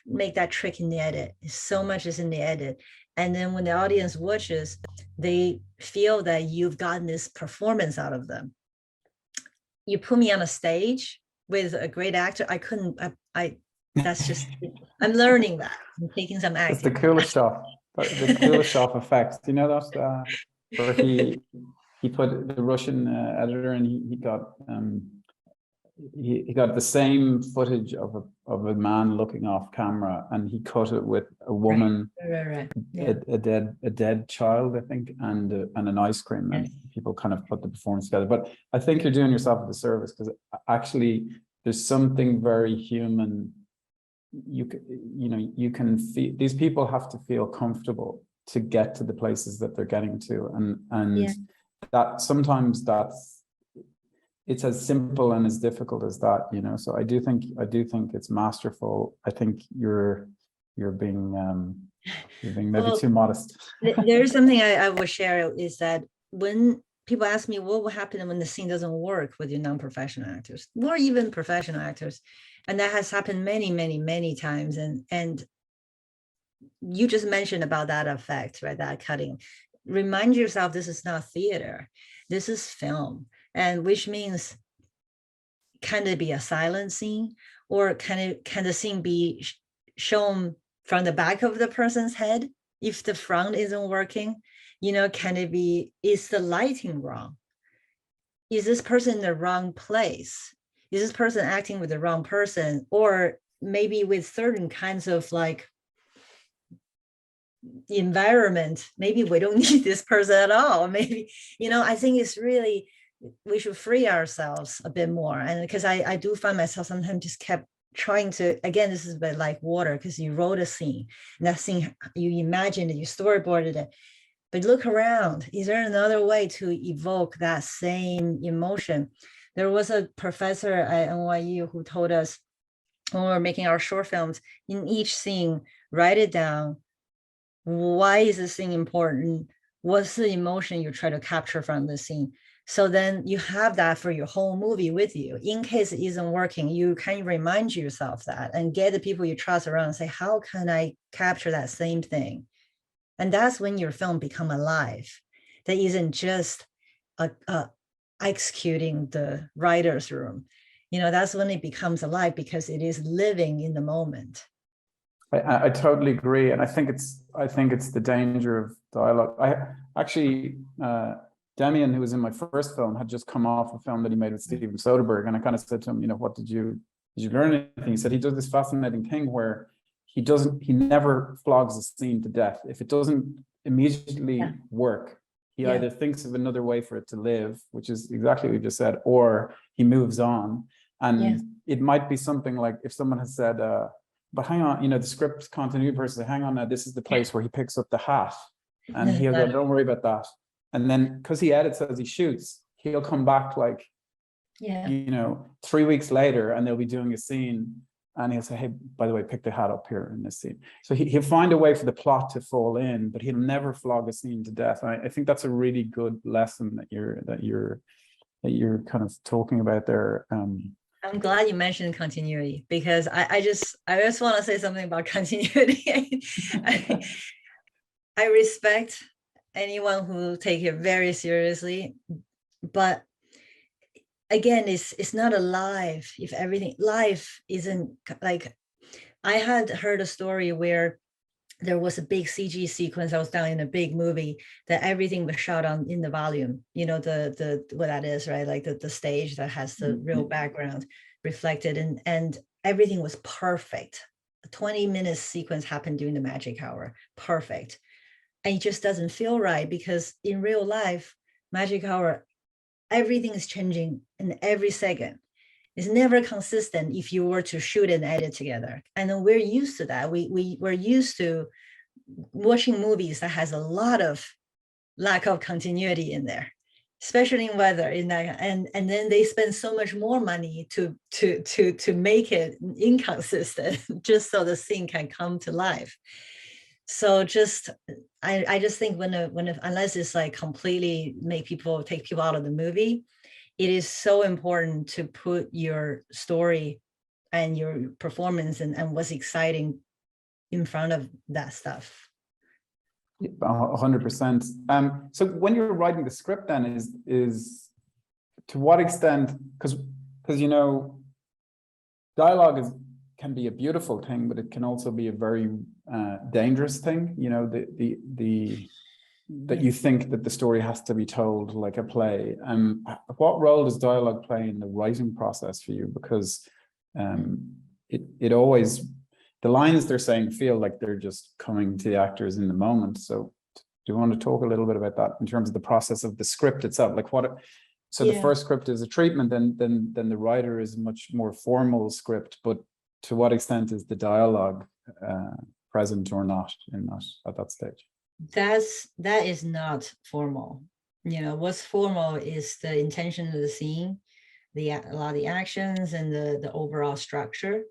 make that trick in the edit. So much is in the edit. And then when the audience watches, they feel that you've gotten this performance out of them. You put me on a stage with a great actor, that's just, I'm learning that. I'm taking some acting. It's the Kuleshov, the Kuleshov effect. You know that where he put the Russian editor, and he got the same footage of a man looking off camera, and he cut it with a woman, right. Yeah. a dead child, I think, and an ice cream, and people kind of put the performance together. But I think you're doing yourself a disservice, because actually there's something very human. You can feel, these people have to feel comfortable to get to the places that they're getting to, and that sometimes it's as simple and as difficult as that, so I do think it's masterful. I think you're being maybe too modest. There's something I will share, is that when people ask me what will happen when the scene doesn't work with your non-professional actors or even professional actors, and that has happened many times, and you just mentioned about that effect, right? That cutting. Remind yourself, this is not theater, this is film. And which means, can it be a silent scene, or can the scene be shown from the back of the person's head if the front isn't working? Can it be, is the lighting wrong? Is this person in the wrong place? Is this person acting with the wrong person? Or maybe with certain kinds of environment, maybe we don't need this person at all. Maybe, I think it's really, we should free ourselves a bit more. And because I do find myself sometimes just kept trying to, again, this is a bit like water, because you wrote a scene, and that scene, you imagined it, you storyboarded it, but look around. Is there another way to evoke that same emotion? There was a professor at NYU who told us, when we were making our short films, in each scene, write it down. Why is this thing important? What's the emotion you try to capture from the scene? So then you have that for your whole movie with you. In case it isn't working, you can remind yourself that, and get the people you trust around and say, how can I capture that same thing? And that's when your film become alive. That isn't just executing the writer's room. That's when it becomes alive, because it is living in the moment. I totally agree, and I think it's the danger of dialogue. I actually, Demian, who was in my first film, had just come off a film that he made with Steven Soderbergh, and I kind of said to him, what did you learn anything? He said he does this fascinating thing where he never flogs a scene to death. If it doesn't immediately work, he either thinks of another way for it to live, which is exactly what you just said, or he moves on. And it might be something like, if someone has said, but hang on, the script continuity person, hang on now, this is the place where he picks up the hat. And he'll go, don't worry about that. And then, because he edits as he shoots, he'll come back 3 weeks later, and they'll be doing a scene, and he'll say, hey, by the way, pick the hat up here in this scene. So he'll find a way for the plot to fall in, but he'll never flog a scene to death. And I think that's a really good lesson that you're kind of talking about there. I'm glad you mentioned continuity, because I just want to say something about continuity. I respect anyone who take it very seriously. But again, it's not alive if everything life isn't like. I had heard a story where there was a big CG sequence I was down in a big movie that everything was shot on in the volume, you know, the what that is, right? Like the stage that has the real background reflected, and everything was perfect. A 20-minute sequence happened during the magic hour, perfect. And it just doesn't feel right because in real life, magic hour, everything is changing in every second. It's never consistent if you were to shoot and edit together. And then we're used to that. We're used to watching movies that has a lot of lack of continuity in there, especially in weather. In that, and then they spend so much more money to make it inconsistent, just so the scene can come to life. So just I just think when unless it's like completely take people out of the movie, it is so important to put your story and your performance and what's exciting in front of that stuff. 100%. So when you're writing the script, then is to what extent, because you know, dialogue can be a beautiful thing, but it can also be a very dangerous thing. You know, that you think that the story has to be told like a play. What role does dialogue play in the writing process for you? Because it always, the lines they're saying feel like they're just coming to the actors in the moment. So do you want to talk a little bit about that in terms of the process of the script itself? Like the first script is a treatment, then the writer is a much more formal script, but to what extent is the dialogue present or not in that at that stage? That is not formal. You know, what's formal is the intention of the scene, a lot of the actions and the overall structure.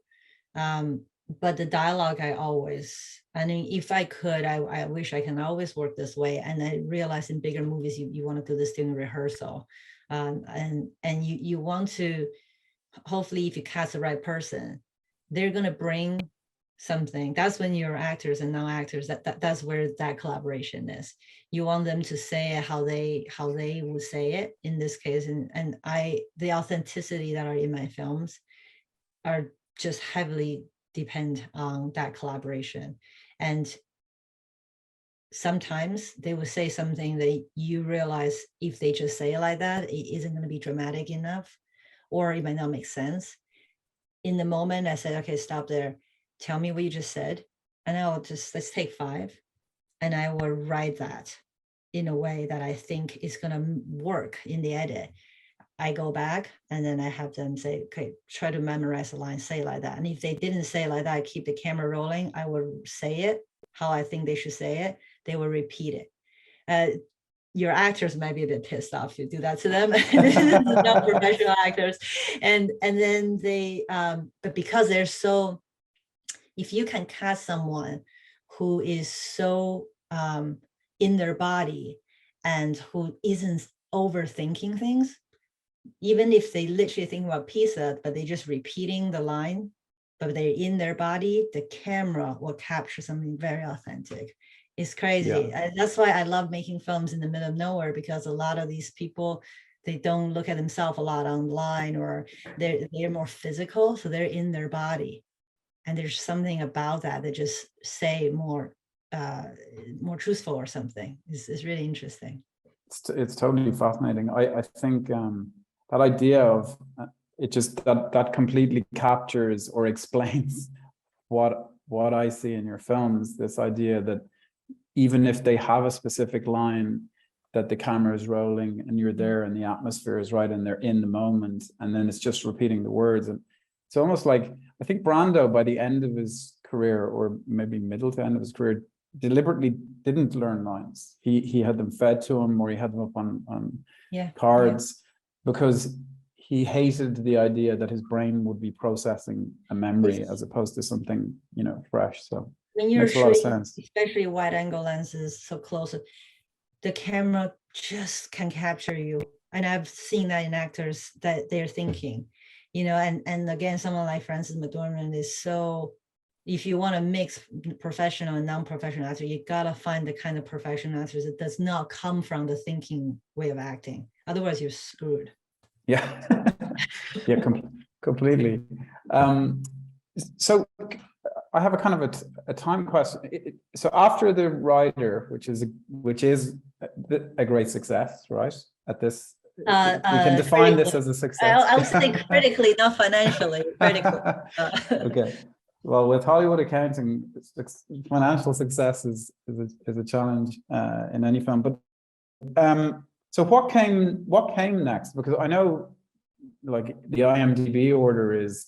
But the dialogue, I mean, if I could, I wish I can always work this way. And I realize in bigger movies, you want to do this during rehearsal. And you want to, hopefully if you cast the right person, they're going to bring something. That's when your actors and non-actors, that's where that collaboration is. You want them to say it how they would say it in this case. And the authenticity that are in my films are just heavily depend on that collaboration. And sometimes they will say something that you realize if they just say it like that, it isn't going to be dramatic enough, or it might not make sense. In the moment, I said, okay, stop there. Tell me what you just said. And let's take 5. And I will write that in a way that I think is going to work in the edit. I go back and then I have them say, okay, try to memorize the line, say it like that. And if they didn't say it like that, I keep the camera rolling. I will say it how I think they should say it. They will repeat it. Your actors might be a bit pissed off if you do that to them. This is not professional actors. And then they, but because they're so, if you can cast someone who is so in their body and who isn't overthinking things, even if they literally think about pizza, but they're just repeating the line, but they're in their body, the camera will capture something very authentic. It's crazy. Yeah. That's why I love making films in the middle of nowhere, because a lot of these people, they don't look at themselves a lot online, or they're more physical, so they're in their body. And there's something about that just say more truthful or something. It's really interesting. It's totally fascinating. I think that idea of it just that completely captures or explains what I see in your films. This idea that even if they have a specific line, that the camera is rolling and you're there and the atmosphere is right and they're in the moment, and then it's just repeating the words. And it's almost like, I think Brando by the end of his career, or maybe middle to end of his career, deliberately didn't learn lines. He had them fed to him, or he had them up on cards, because he hated the idea that his brain would be processing a memory as opposed to something, you know, fresh. So when you're shooting, especially wide angle lenses so close, the camera just can capture you. And I've seen that in actors that they're thinking, you know, and again, someone like Frances McDormand is so if you want to mix professional and non-professional actor, you gotta find the kind of professional actors that does not come from the thinking way of acting. Otherwise, you're screwed. Yeah, yeah, completely. So I have a kind of a time question. So after the writer, which is a great success, right? At this, we can define this as a success. I would say critically, not financially. Critically. Okay. Well, with Hollywood accounting, financial success is a challenge in any film. But so what came next? Because I know, like, the IMDb order is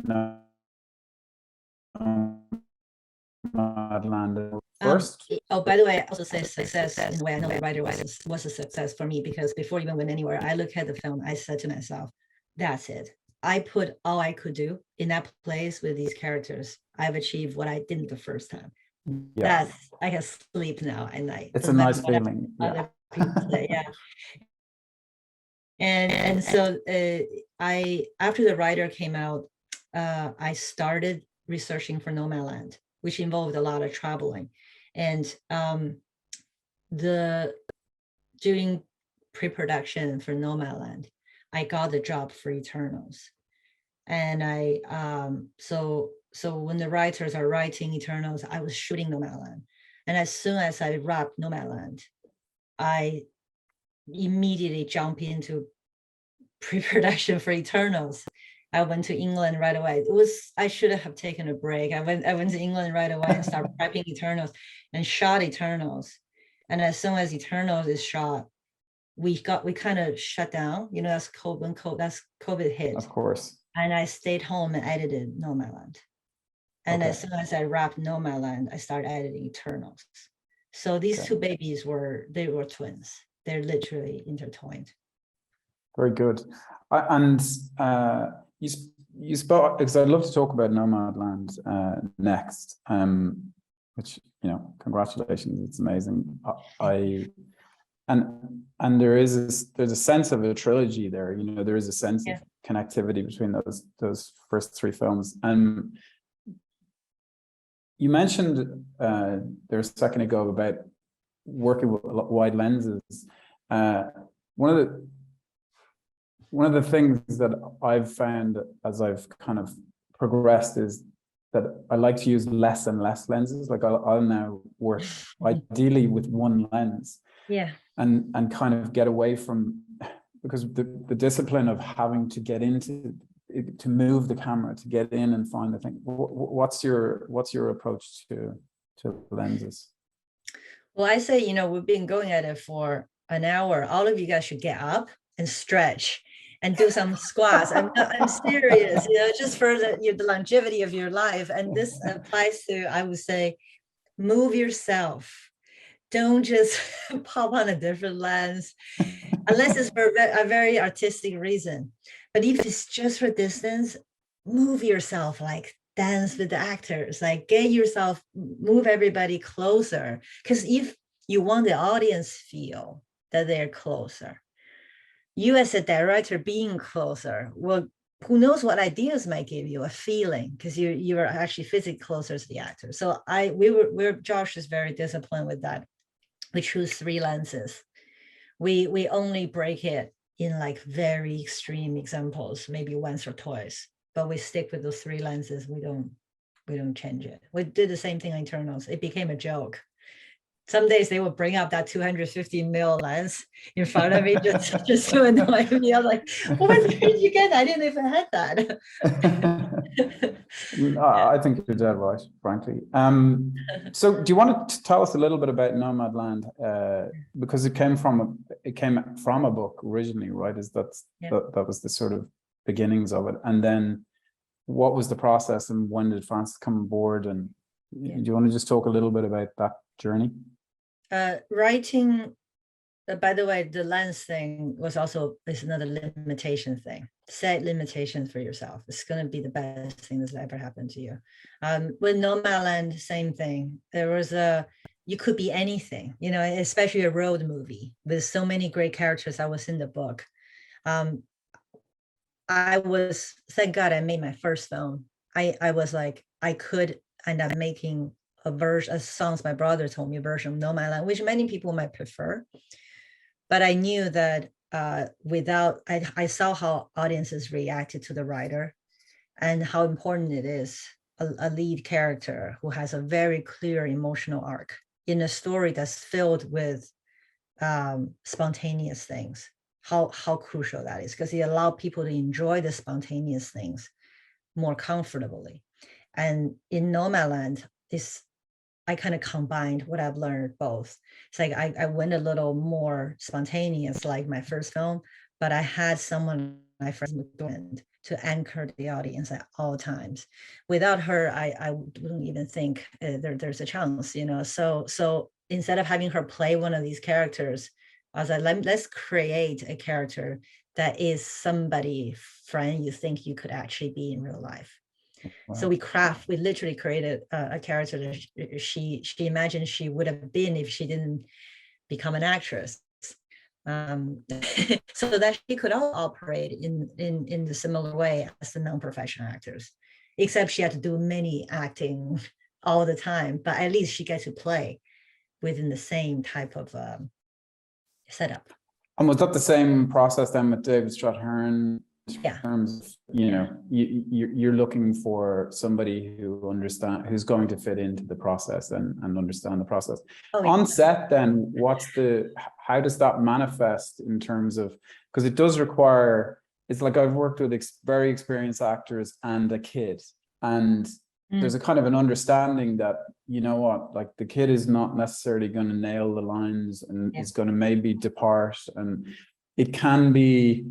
Nomad Land first. Oh, by the way, I also say success in the way I know the writer was a success for me, because before even went anywhere, I look at the film, I said to myself, that's it. I put all I could do in that place with these characters. I've achieved what I didn't the first time. Yeah. I can sleep now at night. It's a nice feeling. Yeah. Say, yeah. And so I, after the writer came out, I started researching for Nomad Land, which involved a lot of traveling. And during pre-production for Nomad Land, I got the job for Eternals. And so when the writers are writing Eternals, I was shooting Nomad Land. And as soon as I wrapped Nomad Land, I immediately jump into pre-production for Eternals. I went to England right away. I should have taken a break. I went to England right away and started prepping Eternals and shot Eternals. And as soon as Eternals is shot, we kind of shut down. You know, that's COVID hit. Of course. And I stayed home and edited Nomad Land. And as soon as I wrapped Nomad Land, I started editing Eternals. So these two babies were twins. They're literally intertwined. Very good. You spoke, because I'd love to talk about Nomad Land next, which, you know, congratulations, it's amazing. And there's a sense of a trilogy there. You know, there is a sense of connectivity between those first three films. You mentioned there a second ago about working with wide lenses. One of the things that I've found as I've kind of progressed is that I like to use less and less lenses. Like I'll now work ideally with one lens. Yeah. And kind of get away from, because the discipline of having to get into, to move the camera, to get in and find the thing. What's your approach to lenses? Well, I say, you know, we've been going at it for an hour. All of you guys should get up and stretch and do some squats. I'm serious, you know, just for the longevity of your life. And this applies to, I would say, move yourself. Don't just pop on a different lens, unless it's for a very artistic reason. But if it's just for distance, move yourself, like dance with the actors, like get yourself, move everybody closer. Because if you want the audience feel that they're closer, you as a director being closer, well, who knows what ideas might give you a feeling, because you are actually physically closer to the actor. So Josh is very disciplined with that. We choose 3 lenses. We only break it in like very extreme examples, maybe once or twice, but we stick with those 3 lenses. We don't change it. We did the same thing in Eternals. It became a joke. Some days they would bring up that 250 mil lens in front of me just to annoy me. I'm like, where did you get that? I didn't even have that. I think you're dead right, frankly. So do you want to tell us a little bit about Nomad Land? Because it came from a book originally, right? That was the sort of beginnings of it. And then what was the process, and when did Francis come on board? And do you want to just talk a little bit about that journey? Writing, by the way, the lens thing is another limitation thing. Set limitations for yourself. It's going to be the best thing that's ever happened to you. With Nomad Land, same thing. You could be anything, you know, especially a road movie with so many great characters that was in the book. thank God I made my first film. I was like, I could end up making a version, as songs my brother told me, a version of Nomad Land, which many people might prefer. But I knew that I saw how audiences reacted to the writer and how important it is, a lead character who has a very clear emotional arc in a story that's filled with spontaneous things. How crucial that is, because it allowed people to enjoy the spontaneous things more comfortably. And in Nomadland, I kind of combined what I've learned both. It's like I went a little more spontaneous, like my first film, but I had someone, my friend, to anchor the audience at all times. Without her, I wouldn't even think there's a chance, you know. So instead of having her play one of these characters, I was like, let's create a character that is somebody, friend, you think you could actually be in real life. Wow. So we literally created a character that she imagined she would have been if she didn't become an actress. So that she could all operate in the similar way as the non-professional actors, except she had to do many acting all the time, but at least she gets to play within the same type of setup. And was that the same process then with David Strathairn? Yeah. In terms of, you know, you're looking for somebody who's going to fit into the process and understand the process. Oh, yeah. On set then, how does that manifest in terms of, because it does require, it's like I've worked with very experienced actors and a kid, and there's a kind of an understanding that, you know what, like the kid is not necessarily going to nail the lines and is going to maybe depart, and it can be,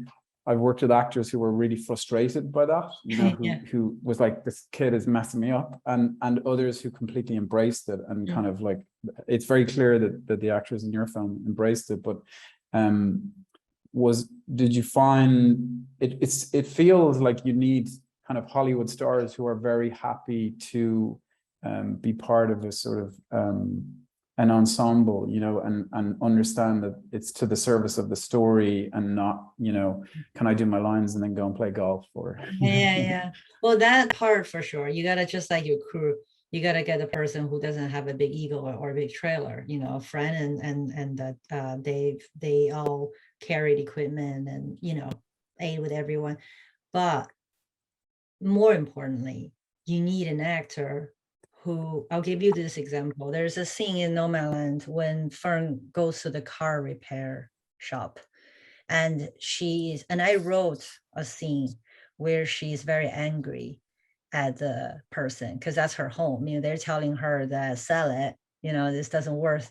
I've worked with actors who were really frustrated by that, you know, who was like, this kid is messing me up, and others who completely embraced it and kind of like, it's very clear that the actors in your film embraced it, but did you find it feels like you need kind of Hollywood stars who are very happy to be part of a sort of an ensemble, you know, and understand that it's to the service of the story and not, you know, can I do my lines and then go and play golf or yeah. Well, that part for sure. You gotta, just like your crew, you gotta get a person who doesn't have a big ego or a big trailer, you know, a friend and that they all carried equipment and, you know, aid with everyone. But more importantly, you need an actor who, I'll give you this example. There's a scene in Nomadland when Fern goes to the car repair shop, and I wrote a scene where she's very angry at the person because that's her home. You know, they're telling her that sell it, you know, this doesn't worth,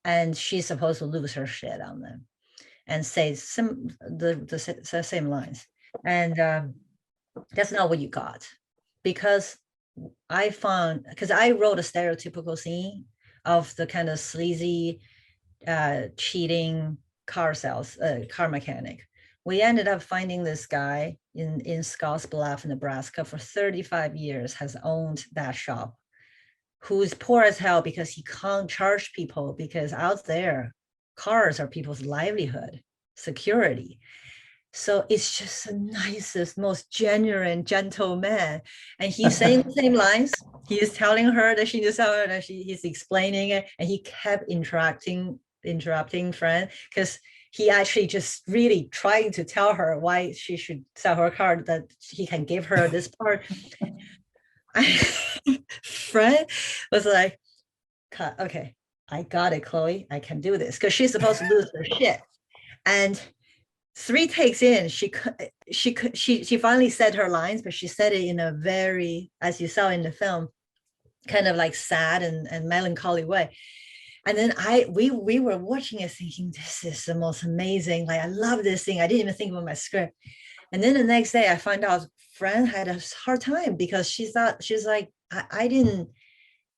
and she's supposed to lose her shit on them and say the same lines. And that's not what you got, because I found, because I wrote a stereotypical scene of the kind of sleazy, cheating car mechanic. We ended up finding this guy in Scottsbluff, Nebraska for 35 years, has owned that shop, who's poor as hell because he can't charge people, because out there, cars are people's livelihood, security. So it's just the nicest, most genuine, gentle man. And he's saying the same lines. He is telling her that she needs to sell it, and he's explaining it. And he kept interrupting Fran, because he actually just really trying to tell her why she should sell her car, that he can give her this part. Fran was like, okay, I got it, Chloe. I can do this, because she's supposed to lose her shit. And 3 takes in, she finally said her lines, but she said it in a very, as you saw in the film, kind of like sad and melancholy way. And then we were watching it thinking, this is the most amazing, like, I love this thing. I didn't even think about my script. And then the next day I find out Fran had a hard time because she's like, I didn't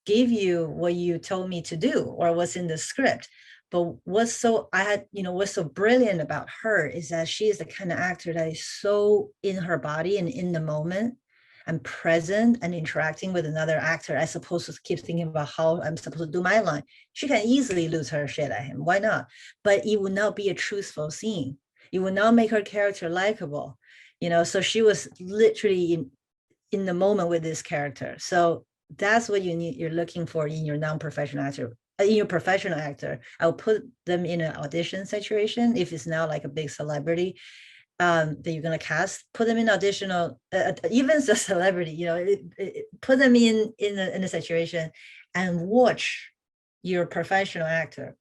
give you what you told me to do or what's in the script. But what's so brilliant about her is that she is the kind of actor that is so in her body and in the moment and present and interacting with another actor, as opposed to keep thinking about how I'm supposed to do my line. She can easily lose her shit at him. Why not? But it would not be a truthful scene. It would not make her character likable. so she was literally in the moment with this character. So that's what you're looking for in your non-professional actor. In your professional actor, I'll put them in an audition situation. If it's now like a big celebrity that you're gonna cast, put them in auditional, even as a celebrity, put them in a situation and watch your professional actor.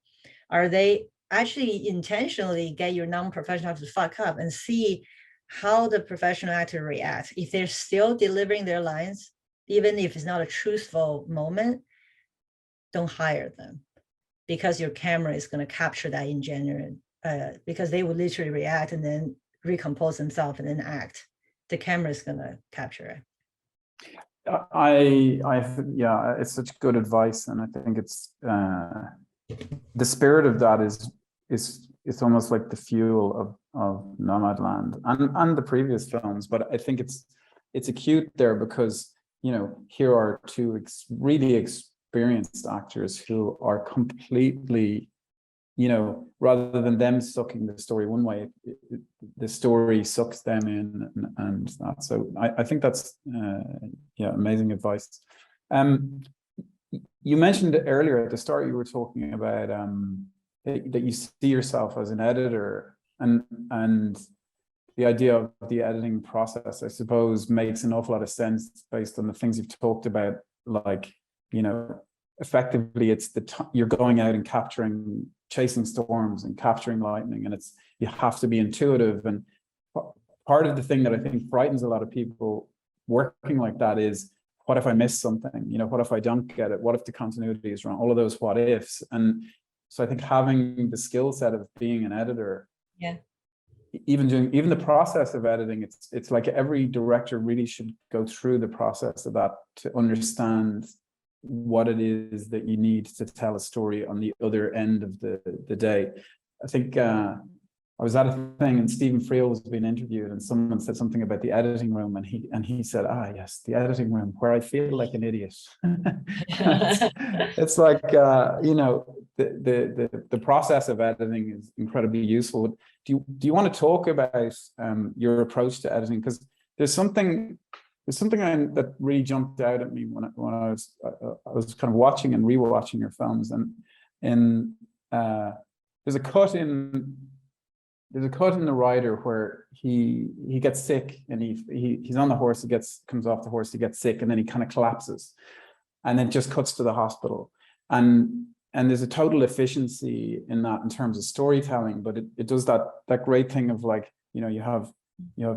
Are they actually intentionally get your non-professional actor to fuck up, and see how the professional actor reacts? If they're still delivering their lines, even if it's not a truthful moment, don't hire them, because your camera is going to capture that in genuine, because they will literally react and then recompose themselves and then act. The camera is going to capture it. Yeah, it's such good advice, and I think it's the spirit of that is it's almost like the fuel of Nomadland and the previous films. But I think it's acute there because here are two really experienced actors who are completely, rather than them sucking the story one way, the story sucks them in, and that. So I think that's amazing advice. You mentioned earlier at the start, you were talking about that you see yourself as an editor, and the idea of the editing process, I suppose, makes an awful lot of sense based on the things you've talked about, like, effectively it's you're going out and chasing storms and capturing lightning, and you have to be intuitive. And part of the thing that I think frightens a lot of people working like that is, what if I miss something? What if I don't get it? What if the continuity is wrong? All of those what ifs. And so I think having the skill set of being an editor, even the process of editing, it's like every director really should go through the process of that to understand what it is that you need to tell a story on the other end of the day. I think I was at a thing and Stephen Friel was being interviewed, and someone said something about the editing room, and he said, yes, the editing room where I feel like an idiot. it's like the process of editing is incredibly useful. Do you want to talk about your approach to editing? Because there's something that really jumped out at me when I was kind of watching and rewatching your films, and there's a cut in The Rider where he gets sick, and he's on the horse, comes off the horse, he gets sick, and then he kind of collapses, and then just cuts to the hospital, and there's a total efficiency in that in terms of storytelling, but it does that great thing of, like, you have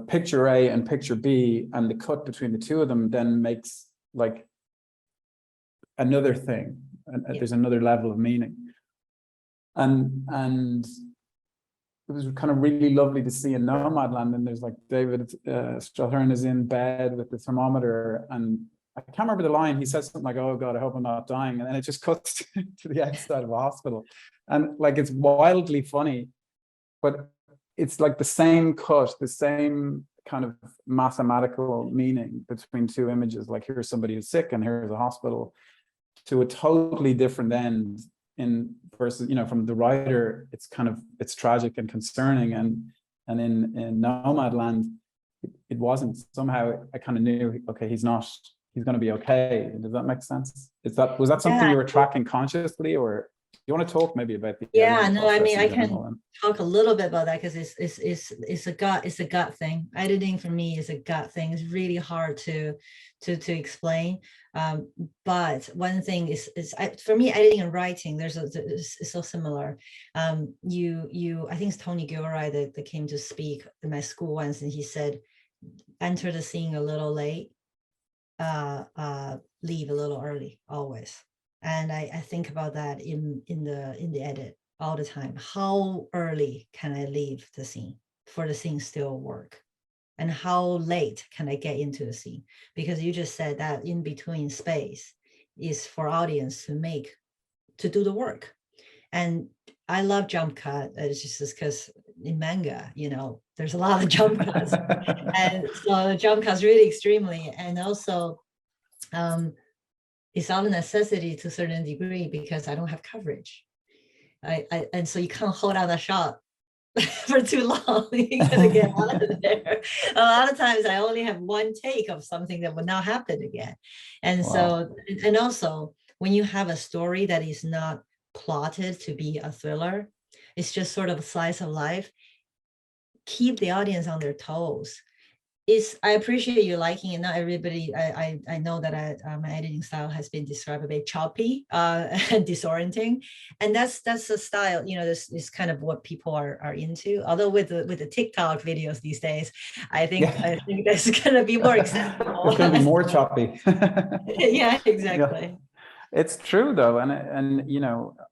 picture A and picture B, and the cut between the two of them then makes like another thing, and there's another level of meaning, and it was kind of really lovely to see in Nomadland. And there's like David Strathairn is in bed with the thermometer, and I can't remember the line. He says something like, "Oh God, I hope I'm not dying," and then it just cuts to the outside of a hospital, and like it's wildly funny, but it's like the same cut, the same kind of mathematical meaning between two images. Like, here's somebody who's sick and here's a hospital, to a totally different end. Versus, from The Rider, it's tragic and concerning, and in Nomadland, it wasn't. Somehow I kind of knew, okay, he's going to be okay. Does that make sense? Was that something you were tracking consciously, or do you want to talk maybe about the I mean, I can talk a little bit about that, because it's a gut thing. Editing for me is a gut thing. It's really hard to explain. But one thing is for me, editing and writing, it's so similar. I think it's Tony Gilroy that came to speak in my school once, and he said, enter the scene a little late, leave a little early, always. And I think about that in the edit all the time. How early can I leave the scene for the scene still work? And how late can I get into the scene? Because you just said that in between space is for audience to do the work. And I love jump cut. It's just because in manga, there's a lot of jump cuts. And so the jump cuts really extremely. And also, it's out of necessity to a certain degree, because I don't have coverage. And so you can't hold out a shot for too long. You gotta get out of there. A lot of times I only have one take of something that will not happen again. And so, and also when you have a story that is not plotted to be a thriller, it's just sort of a slice of life, keep the audience on their toes. I appreciate you liking it. Not everybody, I know that my editing style has been described a bit choppy and disorienting, and that's the style. This is kind of what people are into. Although with the TikTok videos these days, I think that's gonna be more accessible. It's gonna be more choppy. Yeah, exactly. Yeah. It's true though, and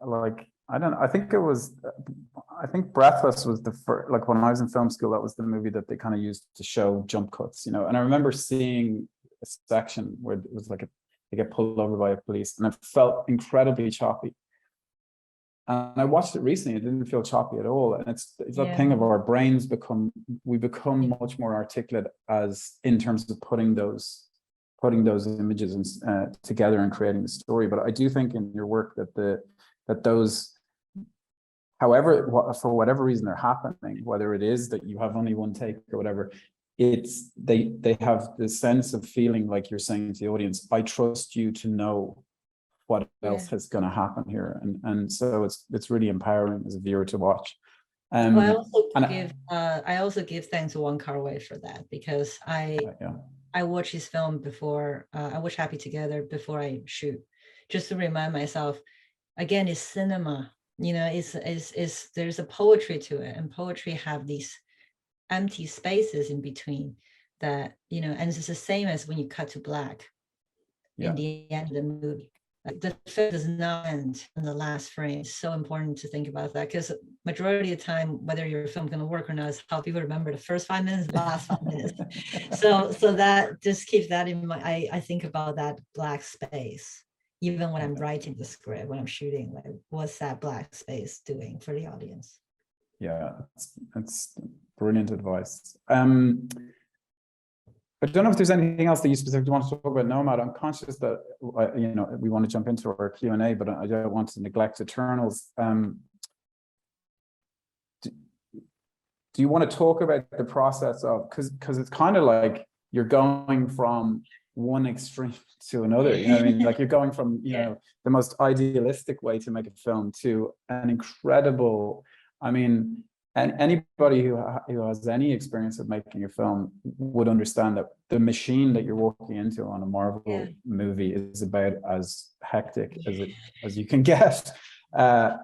like I think Breathless was the first, like when I was in film school, that was the movie that they kind of used to show jump cuts, and I remember seeing a section where it was like they get pulled over by a police, and it felt incredibly choppy. And I watched it recently, it didn't feel choppy at all. And it's that thing of our brains become much more articulate as in terms of putting those images together and creating the story. But I do think in your work that those, however, for whatever reason they're happening, whether it is that you have only one take or whatever, they have the sense of feeling like you're saying to the audience, I trust you to know what else is going to happen here, and so it's really empowering as a viewer to watch. I also give thanks to Wong Kar-wai for that, because I watch his film before. I watch Happy Together before I shoot, just to remind myself. Again, it's cinema. There's a poetry to it, and poetry have these empty spaces in between that, and it's the same as when you cut to black in the end of the movie. The film does not end in the last frame. It's so important to think about that, because majority of the time, whether your film going to work or not, is how people remember the first 5 minutes, the last 5 minutes. So that just keeps that in mind. I think about that black space, even when I'm writing the script, when I'm shooting, like what's that black space doing for the audience? Yeah, that's brilliant advice. I don't know if there's anything else that you specifically want to talk about Nomad. I'm conscious that we want to jump into our Q&A, but I don't want to neglect Eternals. Do you want to talk about the process of, because it's kind of like you're going from one extreme to another, like you're going from the most idealistic way to make a film to an incredible, and anybody who has any experience of making a film would understand that the machine that you're walking into on a Marvel movie is about as hectic as you can get. I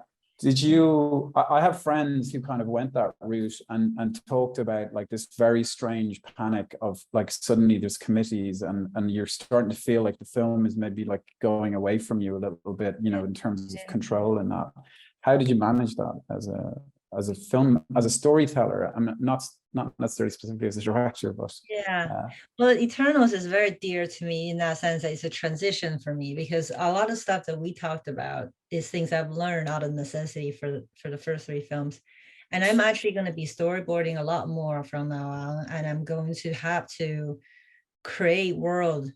have friends who kind of went that route and talked about like this very strange panic of like suddenly there's committees and you're starting to feel like the film is maybe like going away from you a little bit, in terms of control and that. How did you manage that as a storyteller? I'm not necessarily specifically as a director, but well, Eternals is very dear to me in that sense that it's a transition for me, because a lot of stuff that we talked about is things I've learned out of necessity for the first 3 films, and I'm actually going to be storyboarding a lot more from now on, and I'm going to have to create world.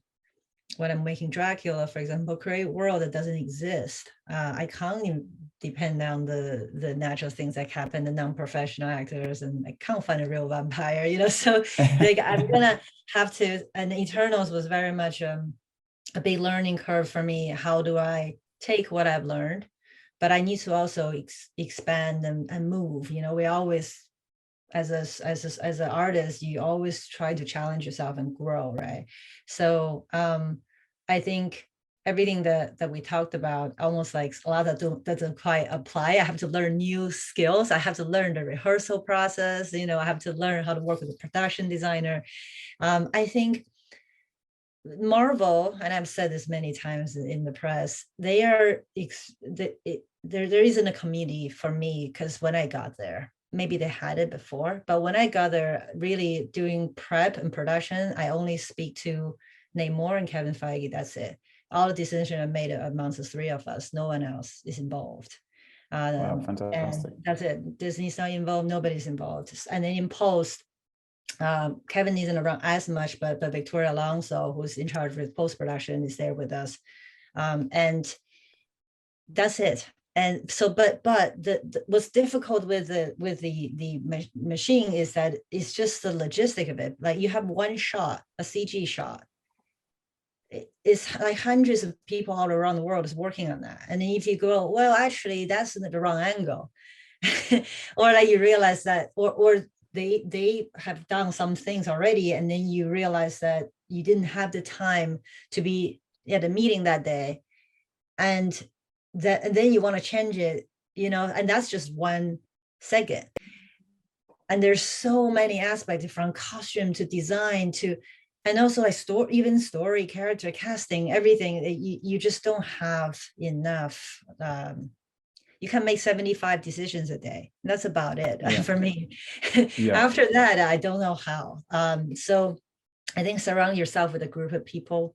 When I'm making Dracula, for example, create a world that doesn't exist. I can't even depend on the natural things that happen, the non-professional actors, and I can't find a real vampire, so like I'm gonna have to, and Eternals was very much a big learning curve for me. How do I take what I've learned, but I need to also expand and move. We always, as an artist, you always try to challenge yourself and grow, right? So I think everything that we talked about, almost like a lot that doesn't quite apply. I have to learn new skills. I have to learn the rehearsal process. I have to learn how to work with a production designer. I think Marvel, and I've said this many times in the press, there isn't a community for me, because when I got there, maybe they had it before, but when I got there, really doing prep and production, I only speak to Namor and Kevin Feige. That's it. All the decisions are made amongst the 3 of us. No one else is involved. Wow, fantastic. And that's it. Disney's not involved. Nobody's involved. And then in post, Kevin isn't around as much, but Victoria Alonso, who's in charge with post-production, is there with us. And that's it. and so, but what's difficult with the machine is that it's just the logistic of it. Like you have one shot, a CG shot. It's like hundreds of people all around the world is working on that. And then if you go, well, actually, that's the wrong angle, or like you realize that, or they have done some things already, and then you realize that you didn't have the time to be at a meeting that day, and then you want to change it, and that's just 1 second. And there's so many aspects, from costume to design to, and also like story, character, casting, everything. You just don't have enough. You can make 75 decisions a day. That's about it for me. After that, I don't know how. So I think surround yourself with a group of people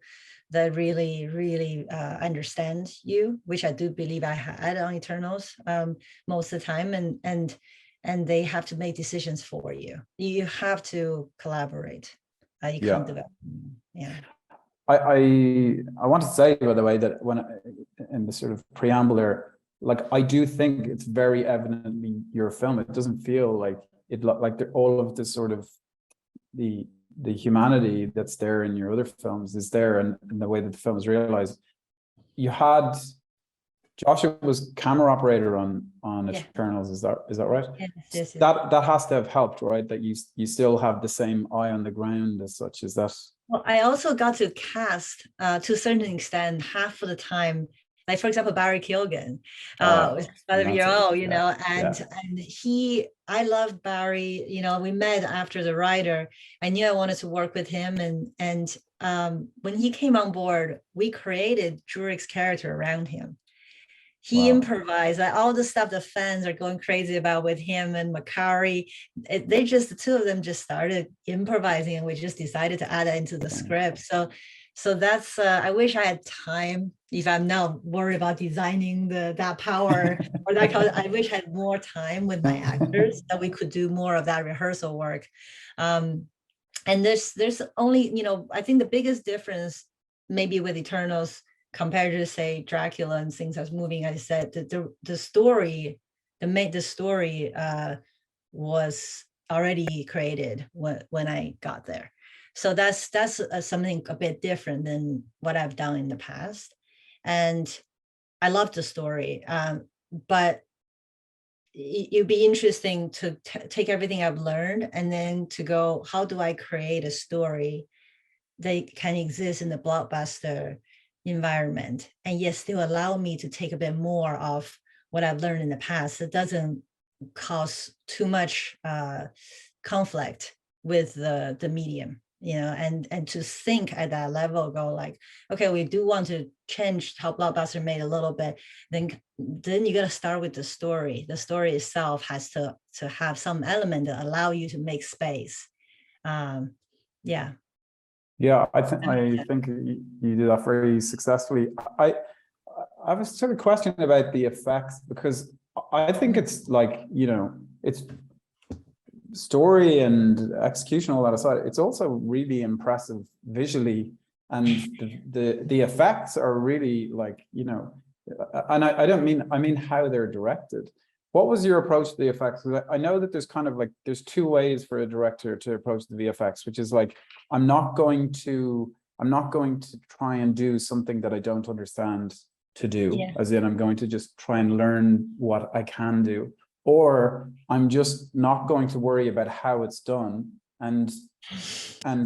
that really, really understand you, which I do believe I had on Eternals most of the time, and they have to make decisions for you. You have to collaborate. You can't develop. I want to say, by the way, that in the sort of preamble there, like I do think it's very evidently your film. It doesn't feel like all of the sort of the humanity that's there in your other films is there, and the way that the film is realized. You had Joshua was camera operator on Eternals, is that right? Yes. That has to have helped, right? That you still have the same eye on the ground as such. Is that? Well, I also got to cast to a certain extent half of the time. Like, for example, Barry Keoghan was 5-year-old, and I loved Barry. We met after The Writer. I knew I wanted to work with him, and when he came on board, we created Jurik's character around him. He improvised, like all the stuff the fans are going crazy about with him and Makari. The two of them just started improvising, and we just decided to add that into the script. So that's, I wish I had time, if I'm not worried about designing that power or that kind I wish I had more time with my actors, that we could do more of that rehearsal work. And there's only, I think the biggest difference maybe with Eternals compared to, say, Dracula and things that's moving, I said that the story was already created when I got there. So that's something a bit different than what I've done in the past. And I love the story, but it'd be interesting to take everything I've learned and then to go, how do I create a story that can exist in the blockbuster environment and yet still allow me to take a bit more of what I've learned in the past. It doesn't cause too much conflict with the medium, and to think at that level, go like, okay, we do want to change how blockbuster made a little bit, then you got to start with the story. The story itself has to have some element that allow you to make space. Yeah, I think you do that very successfully. I have a sort of question about the effects, because I think it's like, it's story and execution, all that aside, it's also really impressive visually, and the effects are really like, and I mean how they're directed. What was your approach to the effects? Because I know that there's kind of like, there's two ways for a director to approach the VFX, which is like, I'm not going to try and do something that I don't understand to do, as in I'm going to just try and learn what I can do, or I'm just not going to worry about how it's done and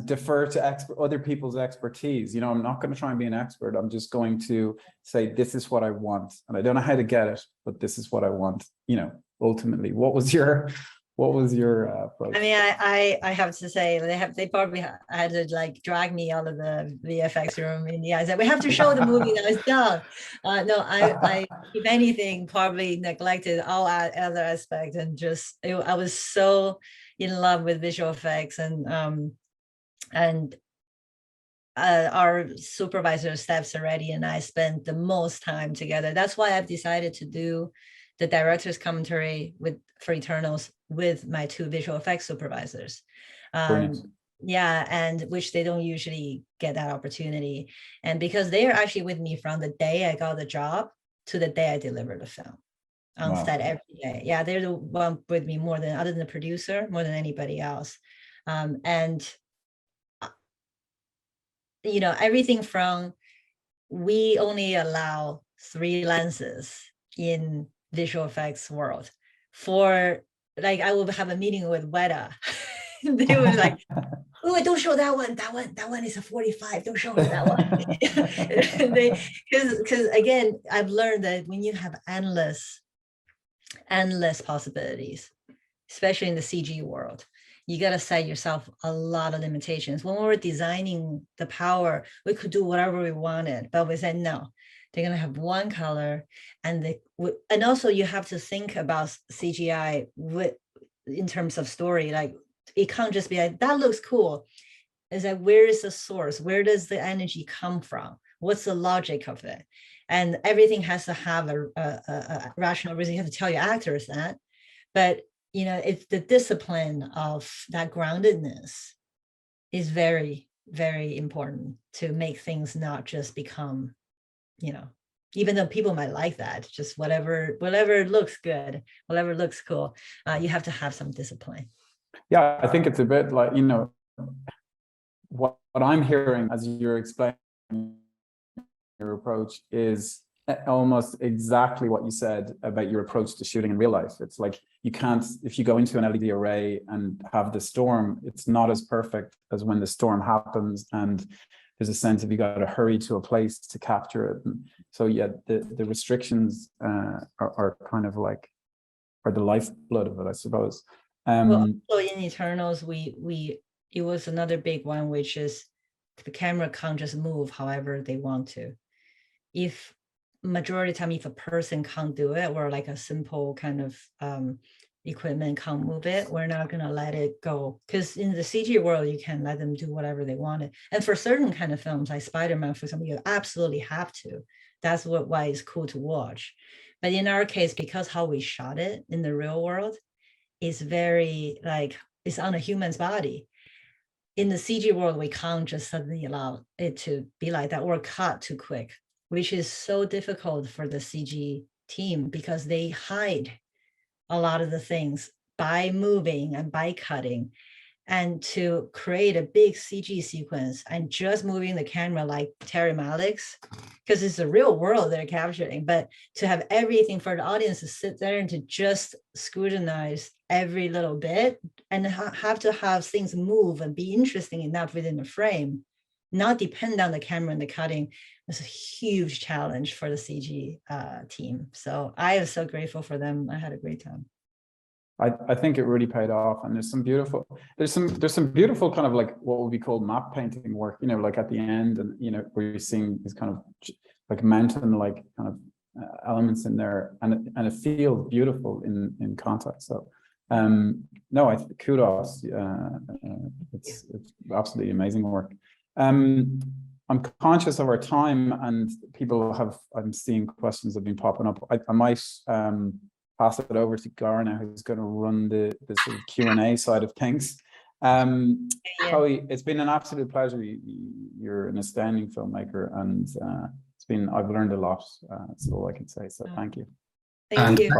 defer to other people's expertise. I'm not going to try and be an expert. I'm just going to say, this is what I want, and I don't know how to get it, but this is what I want. Ultimately, what was your approach? I mean, I have to say, they probably had to like drag me out of the VFX room. And I said, we have to show the movie that it's done. No, I if anything, probably neglected all other aspects, and just I was so in love with visual effects, and our supervisor Steph's already and I spent the most time together. That's why I've decided to do the director's commentary for Eternals with my two visual effects supervisors. And which they don't usually get that opportunity. And because they are actually with me from the day I got the job, to the day I deliver the film on Wow. set every day. Yeah, they're the one with me more than, other than the producer, more than anybody else. And you know, everything from, we only allow 3 lenses in visual effects world. For like, I will have a meeting with Weta. They were like, oh, don't show that one. That one is a 45. Don't show her that one. Because again, I've learned that when you have endless possibilities, especially in the CG world, you got to set yourself a lot of limitations. When we were designing the power, we could do whatever we wanted, but we said, no, they're going to have one color. And also you have to think about CGI in terms of story. Like, it can't just be like, that looks cool. It's like, where is the source? Where does the energy come from? What's the logic of it? And everything has to have a rational reason. You have to tell your actors that. But you know, it's the discipline of that groundedness is very, very important to make things not just become, you know, even though people might like that, just whatever looks good, whatever looks cool, you have to have some discipline. Yeah, I think it's a bit like, you know, what I'm hearing as you're explaining your approach is almost exactly what you said about your approach to shooting in real life. It's like, you can't, if you go into an LED array and have the storm, it's not as perfect as when the storm happens and there's a sense of you got to hurry to a place to capture it. And so yeah, the restrictions are kind of like, are the lifeblood of it, I suppose. Well, so in Eternals, it was another big one, which is the camera can't just move however they want to. If majority of the time, if a person can't do it, or like a simple kind of equipment can't move it, we're not going to let it go. Because in the CG world, you can let them do whatever they wanted. And for certain kind of films, like Spider-Man, for example, you absolutely have to. That's why it's cool to watch. But in our case, because how we shot it in the real world is very like, it's on a human's body. In the CG world, we can't just suddenly allow it to be like that or cut too quick, which is so difficult for the CG team because they hide a lot of the things by moving and by cutting. And to create a big CG sequence and just moving the camera like Terry Malick's, because it's the real world they're capturing, but to have everything for the audience to sit there and to just scrutinize every little bit and have to have things move and be interesting enough within the frame, not depend on the camera and the cutting, was a huge challenge for the CG team. So I am so grateful for them. I had a great time. I think it really paid off, and there's some beautiful kind of like what would be called map painting work, you know, like at the end, and you know, where you're seeing these kind of like mountain like kind of elements in there, and it feels beautiful in context. So no, kudos. It's absolutely amazing work. I'm conscious of our time, and I'm seeing questions have been popping up. I might pass it over to Garna, who's going to run the sort of Q&A side of things. Chloé, it's been an absolute pleasure. You're an astounding filmmaker, and I've learned a lot. That's all I can say. So thank you. Thank you.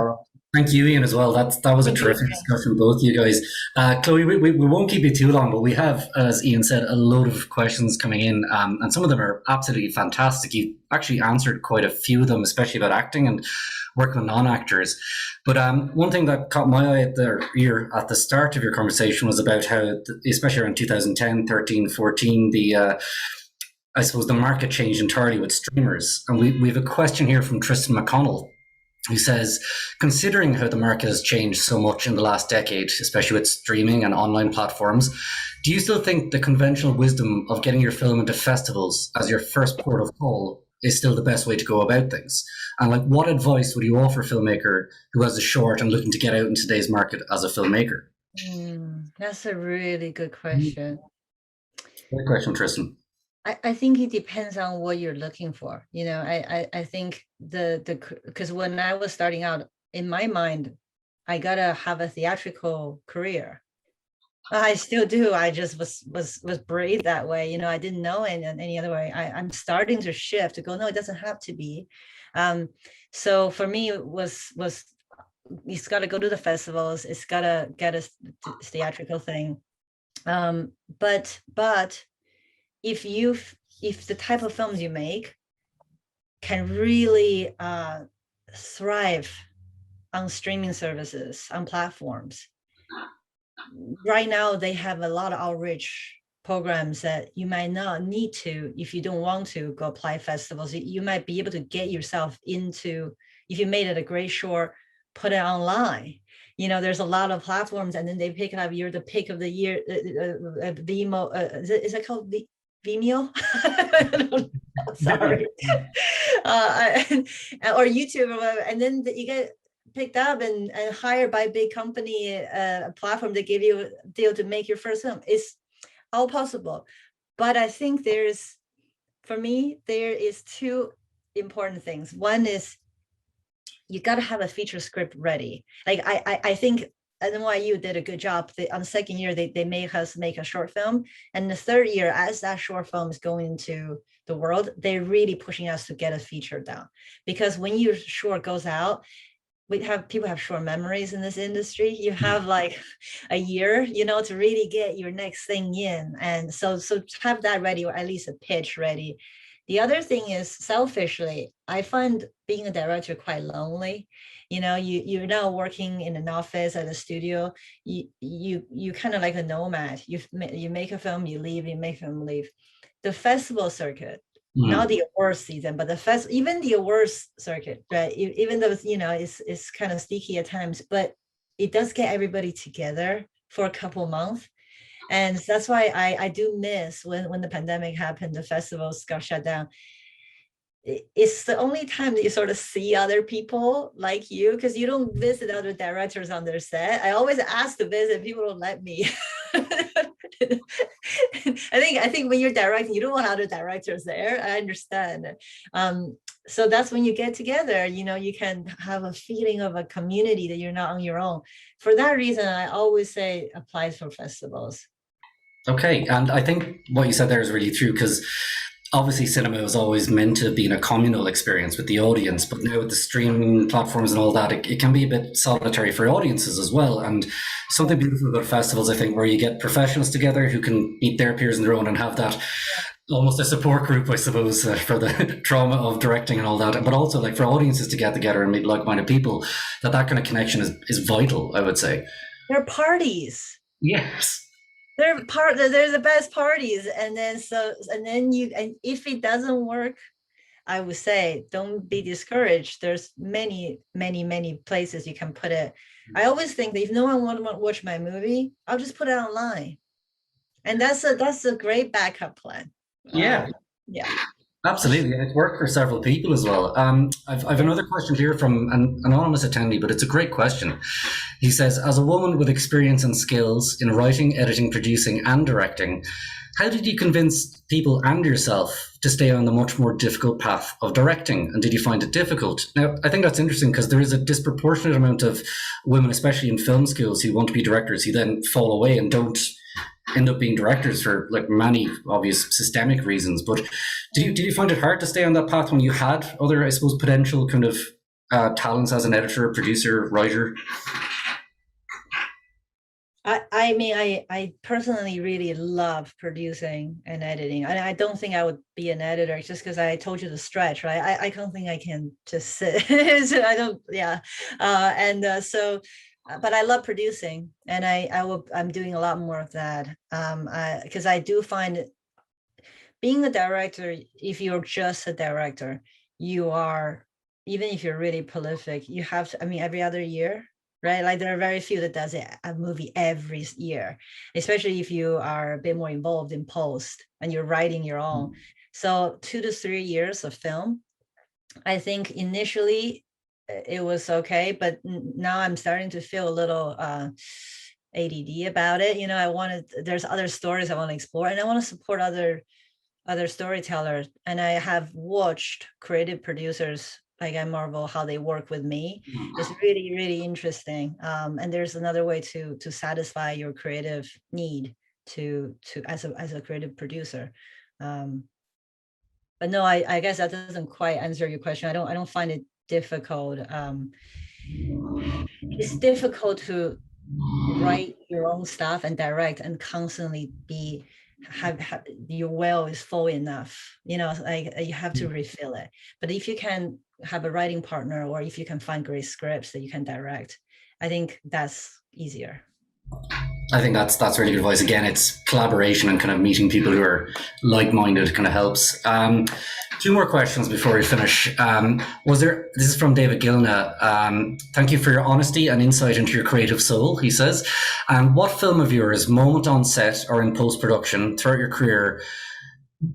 Thank you, Ian, as well. That was a terrific discussion, both of you guys. Chloé, we won't keep you too long, but we have, as Ian said, a load of questions coming in, and some of them are absolutely fantastic. You actually answered quite a few of them, especially about acting and working with non-actors. But one thing that caught my eye at the start of your conversation was about how, especially around 2010, 13, 14, I suppose the market changed entirely with streamers. And we have a question here from Tristan McConnell, who says, considering how the market has changed so much in the last decade, especially with streaming and online platforms, do you still think the conventional wisdom of getting your film into festivals as your first port of call is still the best way to go about things? And like, what advice would you offer a filmmaker who has a short and looking to get out in today's market as a filmmaker? That's a really good question. Good question, Tristan. I think it depends on what you're looking for. You know, I think because when I was starting out, in my mind, I gotta have a theatrical career. I still do. I just was bred that way. You know, I didn't know any other way. I'm starting to shift to go, no, it doesn't have to be. So for me, it was it's got to go to the festivals. It's got to get a theatrical thing. But if the type of films you make can really thrive on streaming services, on platforms. Right now, they have a lot of outreach programs that you might not need to, if you don't want to go apply festivals. You might be able to get yourself into, if you made it a great short, put it online. You know, there's a lot of platforms, and then they pick it up. You're the pick of the year. Vimeo, is it called Vimeo? Sorry. Or YouTube or whatever. And then you get picked up and hired by a big company, a platform that give you a deal to make your first film. It's all possible. But I think for me, there is two important things. One is you got to have a feature script ready. Like I think NYU did a good job. On the second year, they make us make a short film. And the third year, as that short film is going into the world, they're really pushing us to get a feature down. Because when your short goes out, people have short memories in this industry. You have like a year, to really get your next thing in. And so have that ready, or at least a pitch ready. The other thing is, selfishly, I find being a director quite lonely. You're now working in an office at a studio. You kind of like a nomad. You make a film, you leave, you make a film, leave. The festival circuit, not the awards season, but even the awards circuit, right? Even though it's kind of sticky at times, but it does get everybody together for a couple months. And that's why I do miss when the pandemic happened, the festivals got shut down. It's the only time that you sort of see other people like you, because you don't visit other directors on their set. I always ask to visit, people don't let me. I think when you're directing, you don't want other directors there. I understand. So that's when you get together, you can have a feeling of a community that you're not on your own. For that reason, I always say applies for festivals. Okay, and I think what you said there is really true, because obviously cinema was always meant to be in a communal experience with the audience, but now with the streaming platforms and all that, it can be a bit solitary for audiences as well. And something beautiful about festivals, I think, where you get professionals together who can meet their peers in their own and have that almost a support group, I suppose, for the trauma of directing and all that, but also like for audiences to get together and meet like-minded people, that kind of connection is vital, I would say. They're parties. Yes. They're the best parties. And then if it doesn't work, I would say don't be discouraged. There's many places you can put it. I always think that if no one wants to watch my movie, I'll just put it online. And that's a great backup plan. Yeah. Yeah. Absolutely, and it's worked for several people as well. I've another question here from an anonymous attendee, but it's a great question. He says, as a woman with experience and skills in writing, editing, producing, and directing, how did you convince people and yourself to stay on the much more difficult path of directing? And did you find it difficult? Now, I think that's interesting, because there is a disproportionate amount of women, especially in film schools, who want to be directors, who then fall away and don't end up being directors for like many obvious systemic reasons. But did you find it hard to stay on that path when you had other, I suppose, potential kind of talents as an editor, producer, writer? I personally really love producing and editing. And I don't think I would be an editor just because I told you the stretch, right? I don't think I can just sit. So I don't, yeah. But I love producing, and I'm doing a lot more of that. Because I do find being a director, if you're just a director, you are, even if you're really prolific, you have to, every other year, right? Like there are very few that does a movie every year, especially if you are a bit more involved in post and you're writing your own. So 2 to 3 years of film, I think initially it was okay, but now I'm starting to feel a little ADD about it. There's other stories I want to explore, and I want to support other storytellers. And I have watched creative producers like at Marvel, how they work with me. It's really, really interesting. And there's another way to satisfy your creative need to as a creative producer. But no, I guess that doesn't quite answer your question. I don't find it difficult. It's difficult to write your own stuff and direct and constantly have your well is full enough, you know, like you have to refill it. But if you can have a writing partner, or if you can find great scripts that you can direct, I think that's easier. I think that's really good advice. Again, it's collaboration and kind of meeting people who are like-minded kind of helps. Two more questions before we finish. This is from David Gilna. Thank you for your honesty and insight into your creative soul, he says. What film of yours, moment on set or in post-production throughout your career,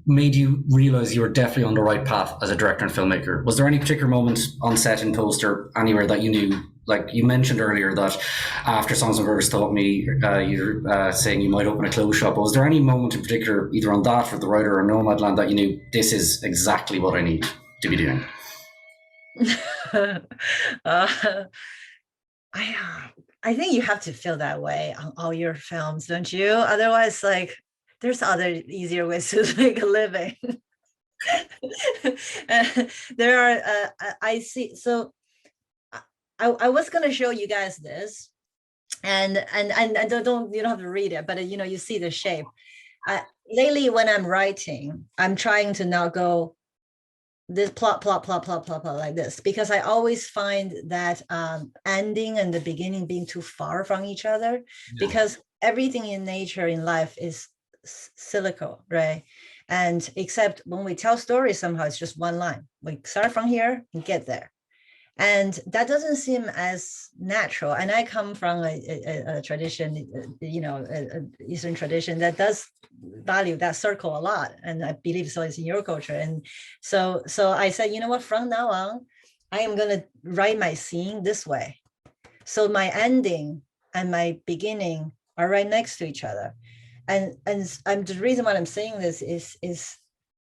made you realize you were definitely on the right path as a director and filmmaker? Was there any particular moment on set, in post, or anywhere that you knew? Like you mentioned earlier that after Songs and Rivers Taught Me, you're saying you might open a clothes shop. But was there any moment in particular, either on that or the writer or Nomad Land, that you knew this is exactly what I need to be doing? I think you have to feel that way on all your films, don't you? Otherwise, like, there's other easier ways to make a living. There are, I see, so I was going to show you guys this, and don't you don't have to read it, but you know, you see the shape. Lately, when I'm writing, I'm trying to not go this plot like this, because I always find that ending and the beginning being too far from each other, because everything in nature, in life, is cyclical, right? And except when we tell stories, somehow it's just one line. We start from here and get there. And that doesn't seem as natural. And I come from a tradition, you know, an Eastern tradition that does value that circle a lot. And I believe so is in your culture. And so I said, you know what, from now on, I am going to write my scene this way. So my ending and my beginning are right next to each other. And the reason why I'm saying this is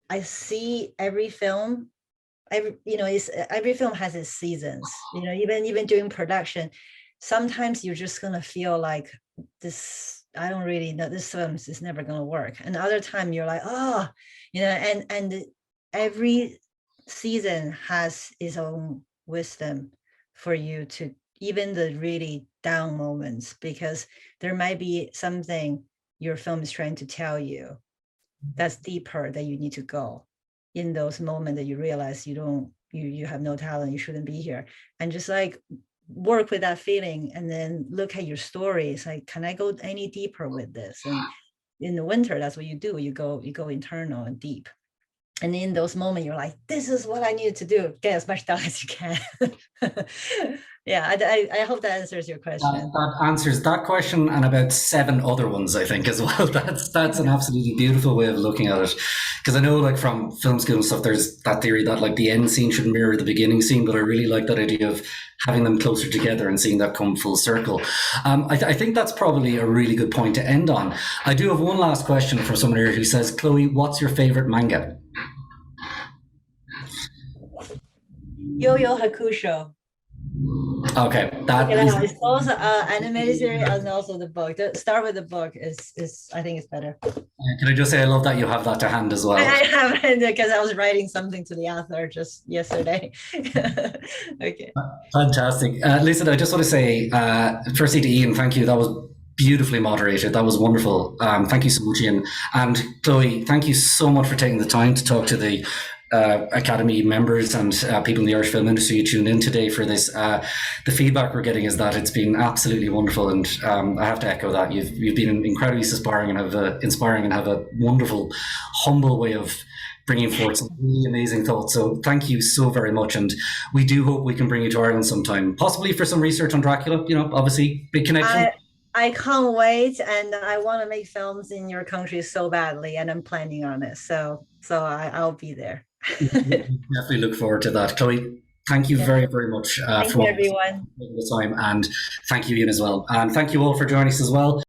I see every film. Every film has its seasons, you know, even during production, sometimes you're just going to feel like this, I don't really know, this film is never going to work. And other time you're like, oh, you know, and every season has its own wisdom for you to, even the really down moments, because there might be something your film is trying to tell you that's deeper that you need to go. In those moments that you realize you have no talent, you shouldn't be here, and just like work with that feeling, and then look at your story. It's like, can I go any deeper with this? And in the winter, that's what you do. You go internal and deep. And in those moments, you're like, this is what I needed to do. Get as much done as you can. Yeah, I hope that answers your question. That answers that question and about 7 other ones, I think, as well. That's an absolutely beautiful way of looking at it. Because I know, like, from film school and stuff, there's that theory that, like, the end scene should mirror the beginning scene, but I really like that idea of having them closer together and seeing that come full circle. I think that's probably a really good point to end on. I do have one last question from someone here who says, Chloé, what's your favorite manga? Yu-Yu Hakusho. Okay, it's also animated series and also the book. Start with the book is I think it's better. Can I just say I love that you have that to hand as well? I have it because I was writing something to the author just yesterday. Okay. Fantastic. Listen, I just want to say firstly to Ian, thank you. That was beautifully moderated. That was wonderful. Thank you so much, Ian. And Chloé, thank you so much for taking the time to talk to the Academy members and people in the Irish film industry who tuned in today for this. The feedback we're getting is that it's been absolutely wonderful, and I have to echo that. You've been incredibly inspiring and have a wonderful, humble way of bringing forth some really amazing thoughts. So thank you so very much, and we do hope we can bring you to Ireland sometime, possibly for some research on Dracula. You know, obviously, big connection. I can't wait, and I want to make films in your country so badly, and I'm planning on it. So I'll be there. Definitely look forward to that. Chloé, thank you very, very much for everyone. The time, and thank you, Ian, as well. And thank you all for joining us as well.